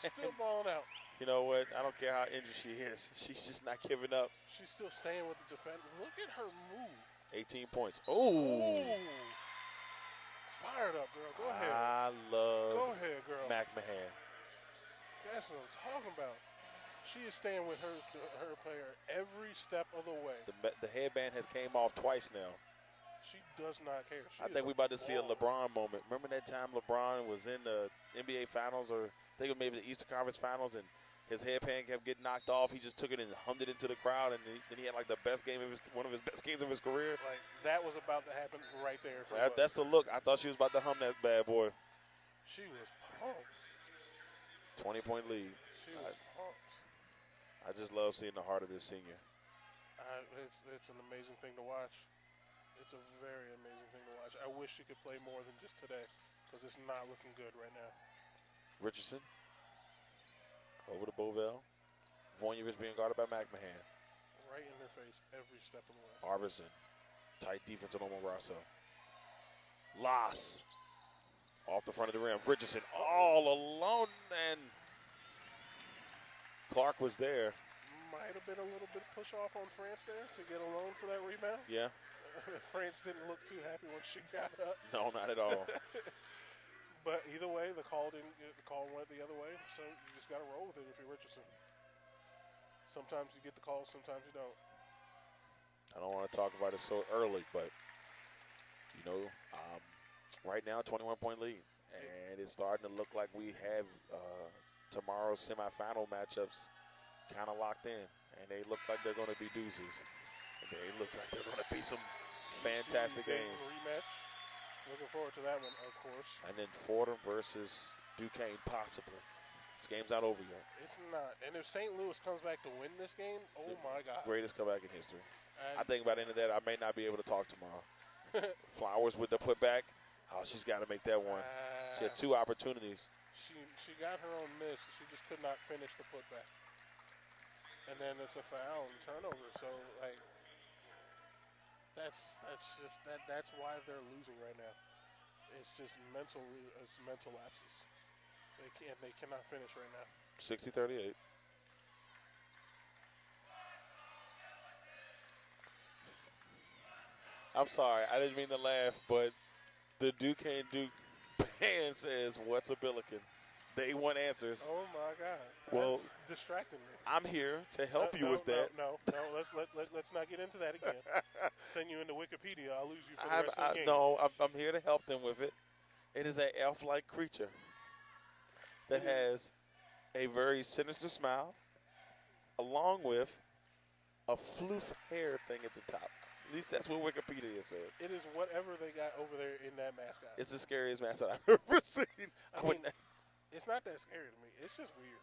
Still balling out. You know what? I don't care how injured she is. She's just not giving up. She's still staying with the defense. Look at her move. 18 points. Oh! Fired up, girl. Go ahead. I love Go ahead, girl. McMahon. That's what I'm talking about. She is staying with her player every step of the way. The headband has came off twice now. She does not care. I think we're about to see a LeBron moment. Remember that time LeBron was in the NBA Finals, or I think it was maybe the Eastern Conference Finals, and his headband kept getting knocked off. He just took it and hummed it into the crowd, and then he had like the best game of one of his best games of his career. Like that was about to happen right there. That's the look. I thought she was about to hum that bad boy. She was pumped. 20-point lead. She was pumped. I just love seeing the heart of this senior. It's an amazing thing to watch. It's a very amazing thing to watch. I wish she could play more than just today, because it's not looking good right now. Richardson over to Bovell. Vojnovic being guarded by McMahon. Right in her face every step of the way. Arbison. Tight defense on Omoraso. Loss. Off the front of the rim. Richardson all alone, and Clark was there. Might have been a little bit push off on France there to get alone for that rebound. Yeah. France didn't look too happy when she got up. No, not at all. But either way, the call went the other way, so you just got to roll with it if you're Richardson. Sometimes you get the call, sometimes you don't. I don't want to talk about it so early, but, you know, right now, 21-point lead. And it's starting to look like we have tomorrow's semifinal matchups kind of locked in. And they look like they're going to be doozies. And they look like they're going to be some fantastic games. Rematch. Looking forward to that one, of course. And then Fordham versus Duquesne, possible. This game's not over yet. It's not. And if St. Louis comes back to win this game, oh my God. Greatest comeback in history. I think by the end of that, I may not be able to talk tomorrow. Flowers with the putback. Oh, she's got to make that one. She had 2 opportunities. She got her own miss. She just could not finish the putback. And then it's a foul and turnover. So like that's why they're losing right now. It's just mental lapses. They cannot finish right now. 60-38. I'm sorry, I didn't mean to laugh, but the Duquesne band says, "What's a Billiken?" They want answers. Oh my God! Well, that's distracting me. I'm here to help you with that. No. Let's not get into that again. Send you into Wikipedia. I'll lose you for the rest of the game. No, I'm here to help them with it. It is an elf-like creature that has a very sinister smile, along with a floof hair thing at the top. At least that's what Wikipedia said. It is whatever they got over there in that mascot. It's the scariest mascot I've ever seen. I mean, it's not that scary to me. It's just weird.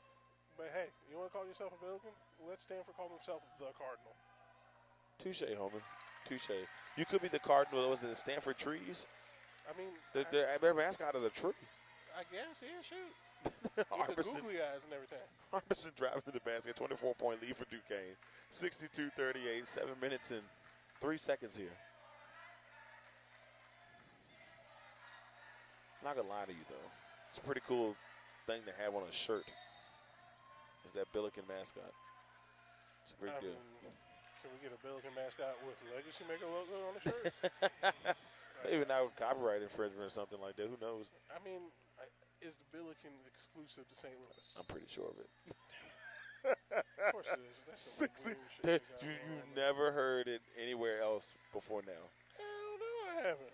But hey, you want to call yourself a Billiken? Let Stanford call himself the Cardinal. Touche, homie. Touche. You could be the Cardinal that was in the Stanford trees. I mean, their mascot is a tree. I guess, yeah, shoot. With the googly eyes and everything. Harbison driving to the basket, 24-point lead for Duquesne. 62-38, 7 minutes and 3 seconds here. I'm not going to lie to you, though. It's a pretty cool thing to have on a shirt. Is that Billiken mascot. It's a pretty good. Can we get a Billiken mascot with LegacyMaker logo on the shirt? Maybe not with copyright infringement or something like that. Who knows? I mean, is the Billiken exclusive to St. Louis? I'm pretty sure of it. Of course it is. That's some weird shit you've never heard it anywhere else before now. Hell no, I haven't.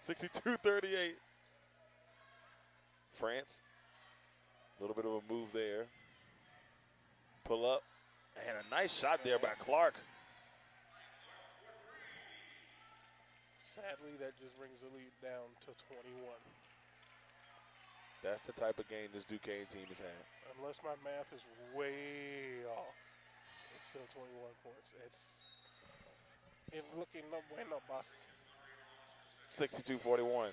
62-38. France. A little bit of a move there. Pull up. And a nice shot there by Clark. Sadly, that just brings the lead down to 21. That's the type of game this Duquesne team has had. Unless my math is way off, it's still 21 points. It's looking no bueno, boss. 62-41.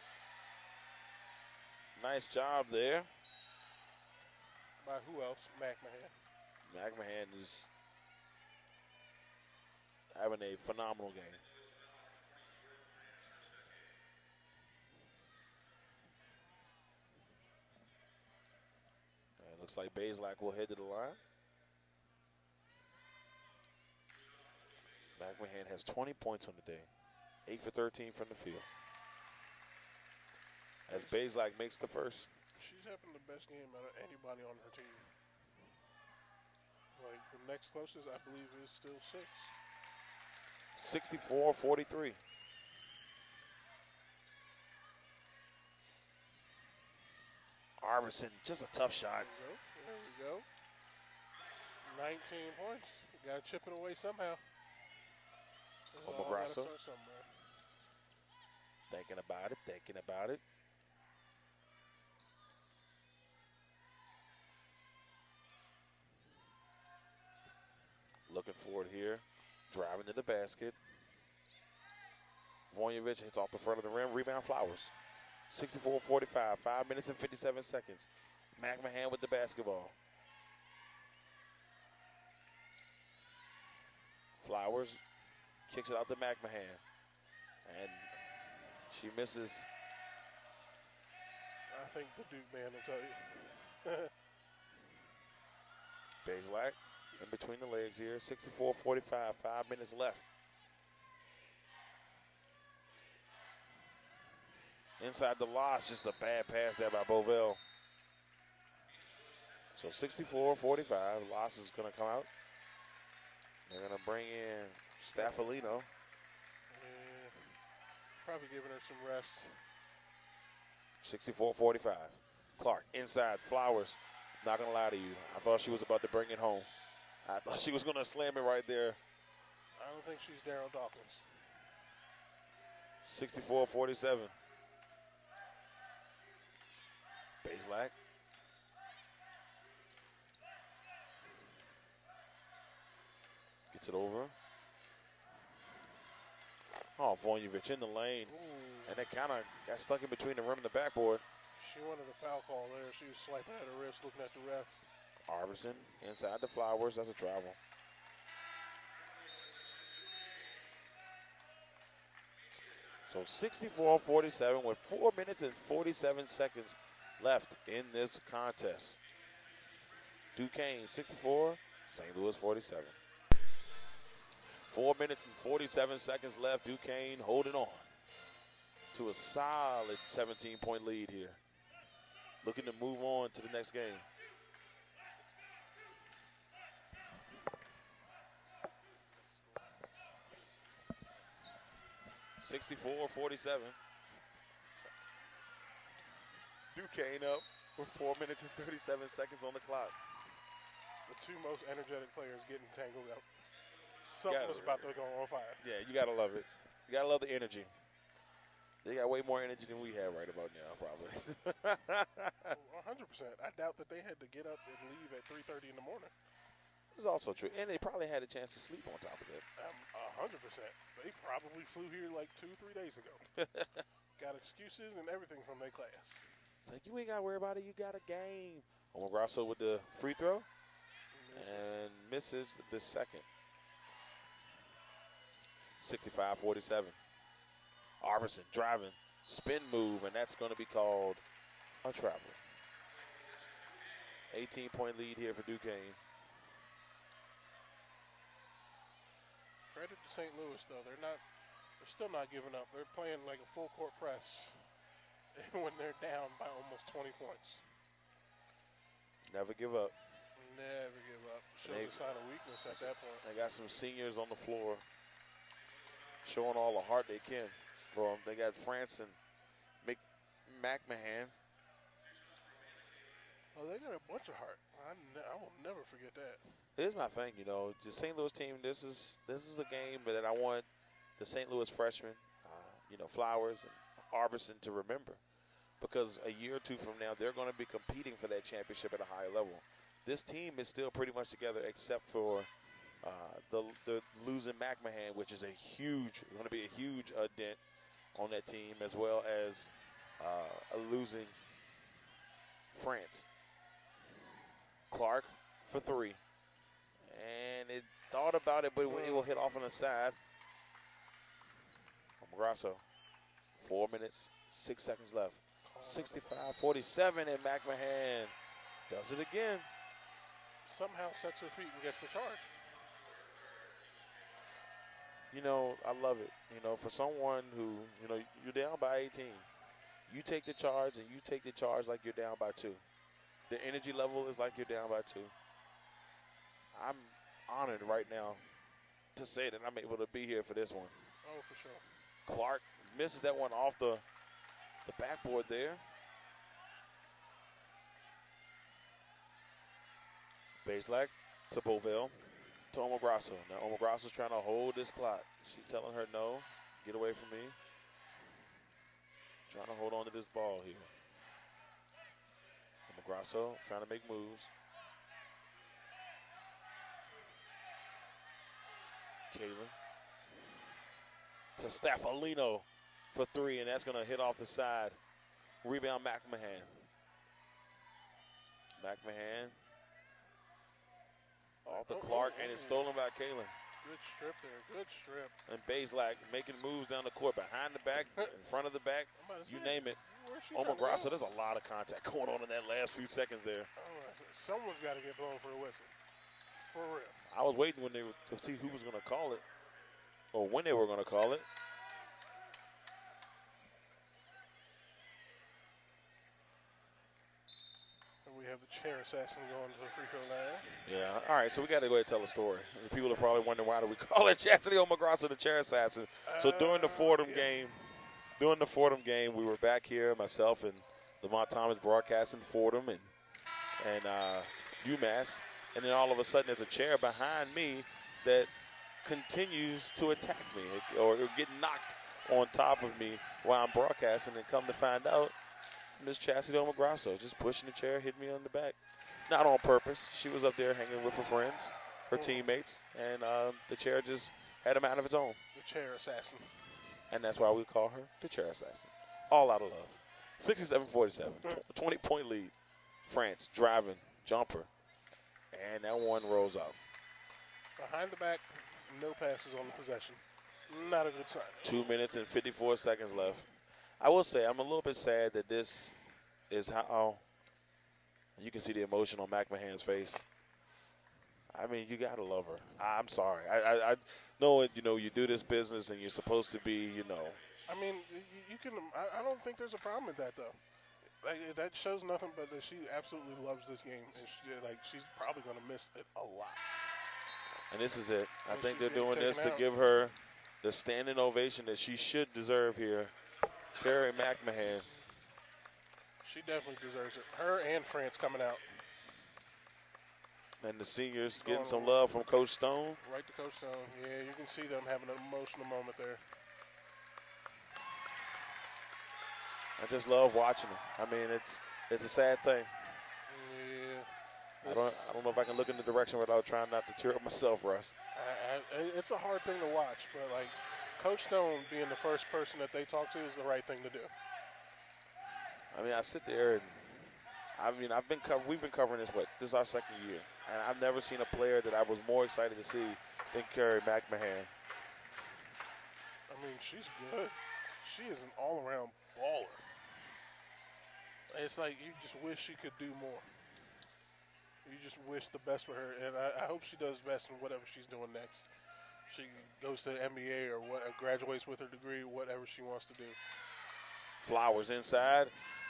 Nice job there. By who else? McMahon. McMahon is having a phenomenal game. And it looks like Bazelak will head to the line. McMahon has 20 points on the day. 8 for 13 from the field. As Bazelak makes the first. She's having the best game out of anybody on her team. Like, the next closest, I believe, is still 6. 64-43. Harbison, just a tough shot. There we go. 19 points. Got to chip it away somehow. Omograsso. Thinking about it. Looking forward here. Driving to the basket. Vojnovic hits off the front of the rim. Rebound Flowers. 64-45. 5 minutes and 57 seconds. McMahon with the basketball. Flowers kicks it out to McMahon. And she misses. I think the Duke man will tell you. Bazelak in between the legs here. 64-45. 5 minutes left. Inside the loss, just a bad pass there by Bovell. So 64-45. Loss is going to come out. They're going to bring in Staffolino. Yeah, probably giving her some rest. 64-45. Clark inside. Flowers. Not going to lie to you. I thought she was about to bring it home. I thought she was going to slam it right there. I don't think she's Darrell Dawkins. 64-47. Bazelak. Gets it over. Oh, Vojnovic in the lane. Ooh. And it kind of got stuck in between the rim and the backboard. She wanted a foul call there. She was swiping at her wrist, looking at the ref. Arvidsson inside the Flowers. That's a travel. So 64-47 with 4 minutes and 47 seconds left in this contest. Duquesne 64, St. Louis 47. 4 minutes and 47 seconds left. Duquesne holding on to a solid 17-point lead here. Looking to move on to the next game. (64-47). Duquesne up with 4 minutes and 37 seconds on the clock. The two most energetic players getting tangled up. Something was about to go on fire. Yeah, you gotta love it. You gotta love the energy. They got way more energy than we have right about now, probably. 100%. I doubt that they had to get up and leave at 3:30 in the morning. This is also true, and they probably had a chance to sleep on top of it. 100%. They probably flew here like 2-3 days ago. Got excuses and everything from their class. It's like, you ain't got to worry about it. You got a game. Omograsso with the free throw. And misses the second. 65-47. Arvidsson driving, spin move, and that's going to be called a travel. 18-point lead here for Duquesne. Credit to St. Louis, though. They're still not giving up. They're playing like a full court press when they're down by almost 20 points. Never give up. Never give up. Shows a sign of weakness at that point. They got some seniors on the floor showing all the heart they can for them. They got France and McMahon. Oh, they got a bunch of heart. I will never forget that. Here's my thing, the St. Louis team. This is a game that I want the St. Louis freshmen, Flowers and Arvidsson to remember, because a year or two from now they're going to be competing for that championship at a higher level. This team is still pretty much together, except for the losing McMahon, which is going to be a huge dent on that team, as well as a losing France. Clark for three. And it thought about it, but it will hit off on the side. Omograsso, 4 minutes, 6 seconds left. 65-47, and McMahon does it again. Somehow sets her feet and gets the charge. I love it. For someone who, you're down by 18. You take the charge, and you take the charge like you're down by 2. The energy level is like you're down by 2. I'm honored right now to say that I'm able to be here for this one. Oh, for sure. Clark misses that one off the backboard there. Baselak to Bovell to Omograsso. Now Omograsso's trying to hold this clock. She's telling her no, get away from me. Trying to hold on to this ball here. Omograsso trying to make moves. Kaylin to Staffolino for three, and that's going to hit off the side. Rebound McMahon. McMahon off the Clark, and it's stolen by Kaylin. Good strip there, good strip. And Baselak making moves down the court, behind the back, in front of the back, you name it. Omograsso, there's a lot of contact going on in that last few seconds there. Someone's got to get blown for a whistle. For real. I was waiting to see who was going to call it, or when they were going to call it. And we have the chair assassin going to the free throw line. Yeah, all right, so we got to go ahead and tell a story. People are probably wondering, why do we call it Chastity Omograsso the chair assassin? So during the Fordham game, we were back here, myself and Lamont Thomas broadcasting Fordham and UMass. And then all of a sudden there's a chair behind me that continues to attack me or get knocked on top of me while I'm broadcasting, and come to find out Miss Chastity Omograsso just pushing the chair, hit me on the back. Not on purpose. She was up there hanging with her friends, her teammates, and the chair just had a mind of its own. The chair assassin. And that's why we call her the chair assassin. All out of love. 67-47, 20-point lead. France driving, jumper. And that one rolls out. Behind the back, no passes on the possession. Not a good sign. 2 minutes and 54 seconds left. I will say I'm a little bit sad that this is how you can see the emotion on McMahon's face. I mean, you gotta love her. I'm sorry. I know it. You know, you do this business and you're supposed to be. You know. I mean, you can. I don't think there's a problem with that though. Like, that shows nothing but that she absolutely loves this game, and she's probably gonna miss it a lot. And this is it. I And think she's they're doing getting this to taken out. give her the standing ovation that she should deserve here. Carrie McMahon. She definitely deserves it. Her and France coming out. And the seniors getting some love from Coach Stone. Right to Coach Stone. Yeah, you can see them having an emotional moment there. I just love watching them. I mean, it's a sad thing. Yeah. I don't know if I can look in the direction without trying not to tear up myself, Russ. It's a hard thing to watch, but like Coach Stone being the first person that they talk to is the right thing to do. I mean, I sit there and we've been covering this. This is our second year, and I've never seen a player that I was more excited to see than Carrie McMahon. I mean, she's good. She is an all-around baller. It's like you just wish she could do more. You just wish the best for her, and I hope she does best in whatever she's doing next. She goes to the NBA or graduates with her degree, whatever she wants to do. Flowers inside,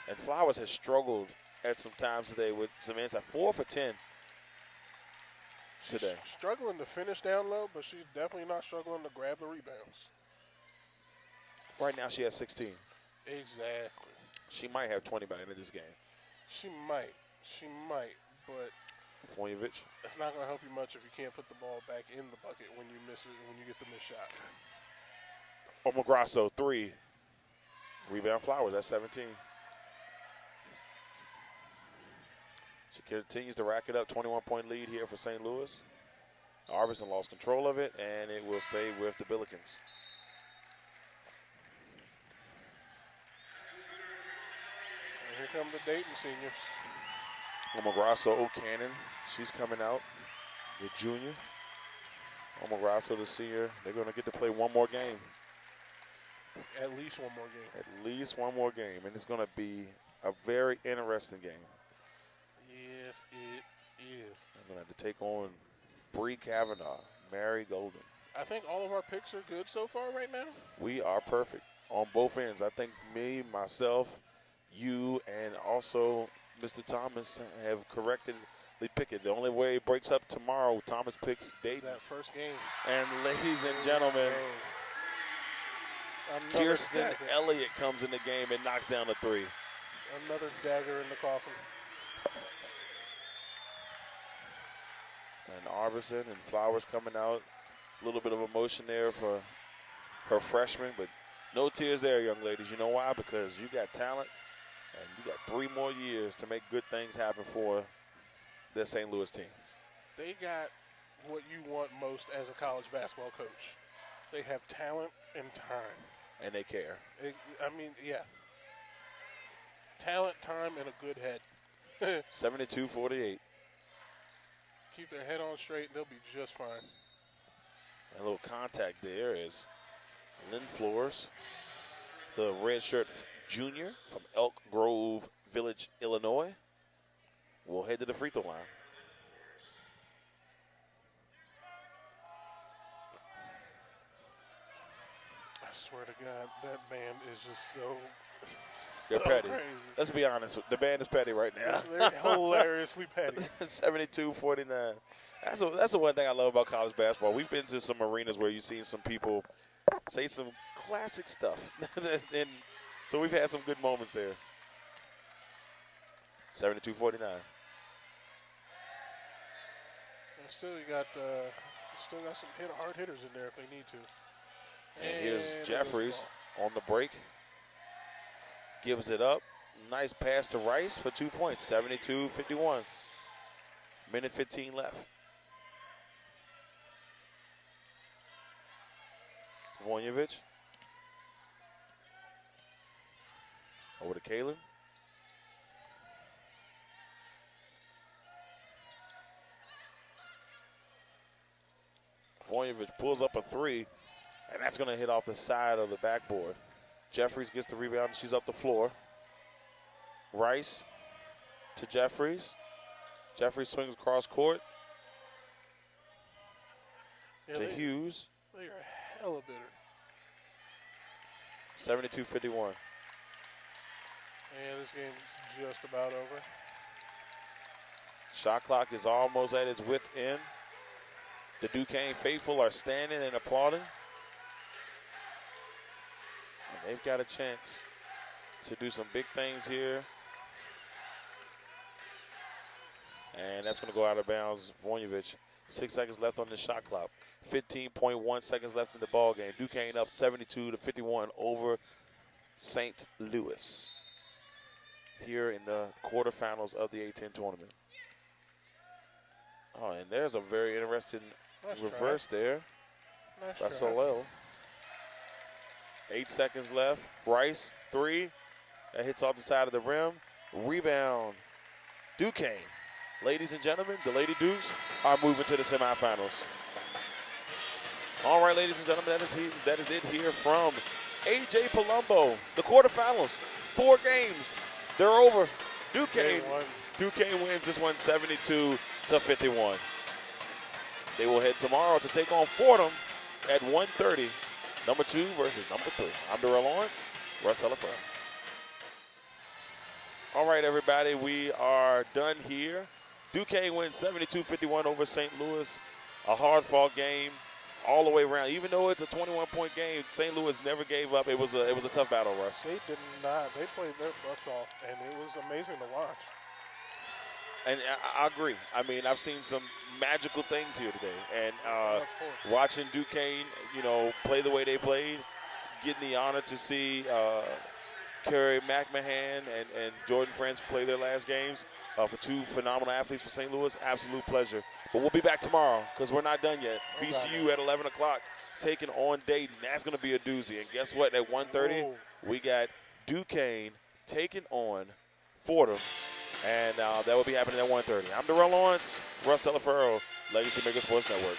and Flowers has struggled at some times today with some inside. 4 for 10 today. She's struggling to finish down low, but she's definitely not struggling to grab the rebounds. Right now she has 16. Exactly. She might have 20 by the end of this game. She might, but Vojnovic. it's not going to help you much if you can't put the ball back in the bucket when you miss it, when you get the missed shot. Omograsso, 3. Rebound Flowers, that's 17. She continues to rack it up, 21-point lead here for St. Louis. Arbison lost control of it, and it will stay with the Billikens. And here come the Dayton seniors. Omograsso O'Cannon, she's coming out, the junior. Omograsso, the senior, they're going to get to play one more game. At least one more game. At least one more game, and it's going to be a very interesting game. Yes, it is. I'm going to have to take on Bree Kavanaugh, Mary Golden. I think all of our picks are good so far right now. We are perfect on both ends. I think me, myself, you, and also Mr. Thomas have correctly picked it. The only way it breaks up tomorrow, Thomas picks Dayton. That first game. And ladies and gentlemen, Kirsten dagger. Elliott comes in the game and knocks down a 3. Another dagger in the coffin. And Arbison and Flowers coming out. A little bit of emotion there for her freshman, but no tears there, young ladies. You know why? Because you got talent, and you got 3 more years to make good things happen for this St. Louis team. They got what you want most as a college basketball coach. They have talent and time. And they care. Yeah. Talent, time, and a good head. 72-48. Keep their head on straight, and they'll be just fine. And a little contact there is Lynn Flores, the redshirt junior from Elk Grove Village, Illinois, will head to the free throw line. I swear to God, that band is just so They're petty. crazy. Let's be honest. The band is petty right now. They're hilariously petty. 72-49. That's the one thing I love about college basketball. We've been to some arenas where you've seen some people say some classic stuff. And so we've had some good moments there. 72-49. And still, you got some hard hitters in there if they need to. And here's Jeffries on the break. Gives it up. Nice pass to Rice for 2 points. 72-51. Minute 15 left. Vojnovic. Over to Kalen. Voinovich pulls up a three, and that's going to hit off the side of the backboard. Jeffries gets the rebound, and she's up the floor. Rice to Jeffries. Jeffries swings across court to Hughes. They are hella bitter. 72-51. And this game's just about over. Shot clock is almost at its wit's end. The Duquesne faithful are standing and applauding. And they've got a chance to do some big things here. And that's going to go out of bounds. Voinovich, 6 seconds left on the shot clock. 15.1 seconds left in the ball game. Duquesne up 72-51 over St. Louis here in the quarterfinals of the A10 tournament. Oh, and there's a very interesting reverse there by Solel. 8 seconds left. Bryce, three. That hits off the side of the rim. Rebound. Duquesne. Ladies and gentlemen, the Lady Dukes are moving to the semifinals. All right, ladies and gentlemen, that is it here from A.J. Palumbo. The quarterfinals, 4 games. They're over. Duquesne wins this one 72-51. They will head tomorrow to take on Fordham at 1:30. Number 2 versus number 3. I'm Darrell Owens. Russ Taliaferro. All right, everybody, we are done here. Duquesne wins 72-51 over St. Louis. A hard-fought game all the way around. Even though it's a 21-point game, St. Louis never gave up. It was a tough battle, Russ. They did not. They played their butts off, and it was amazing to watch. And I agree. I mean, I've seen some magical things here today. And watching Duquesne, play the way they played, getting the honor to see Kerry McMahon and Jordan France play their last games for 2 phenomenal athletes for St. Louis. Absolute pleasure. But we'll be back tomorrow because we're not done yet. VCU at 11 o'clock taking on Dayton. That's going to be a doozy. And guess what? At 1:30, we got Duquesne taking on Fordham. And that will be happening at 1:30. I'm Darrell Owens, Russ Taliaferro, LegacyMaker Sports Network.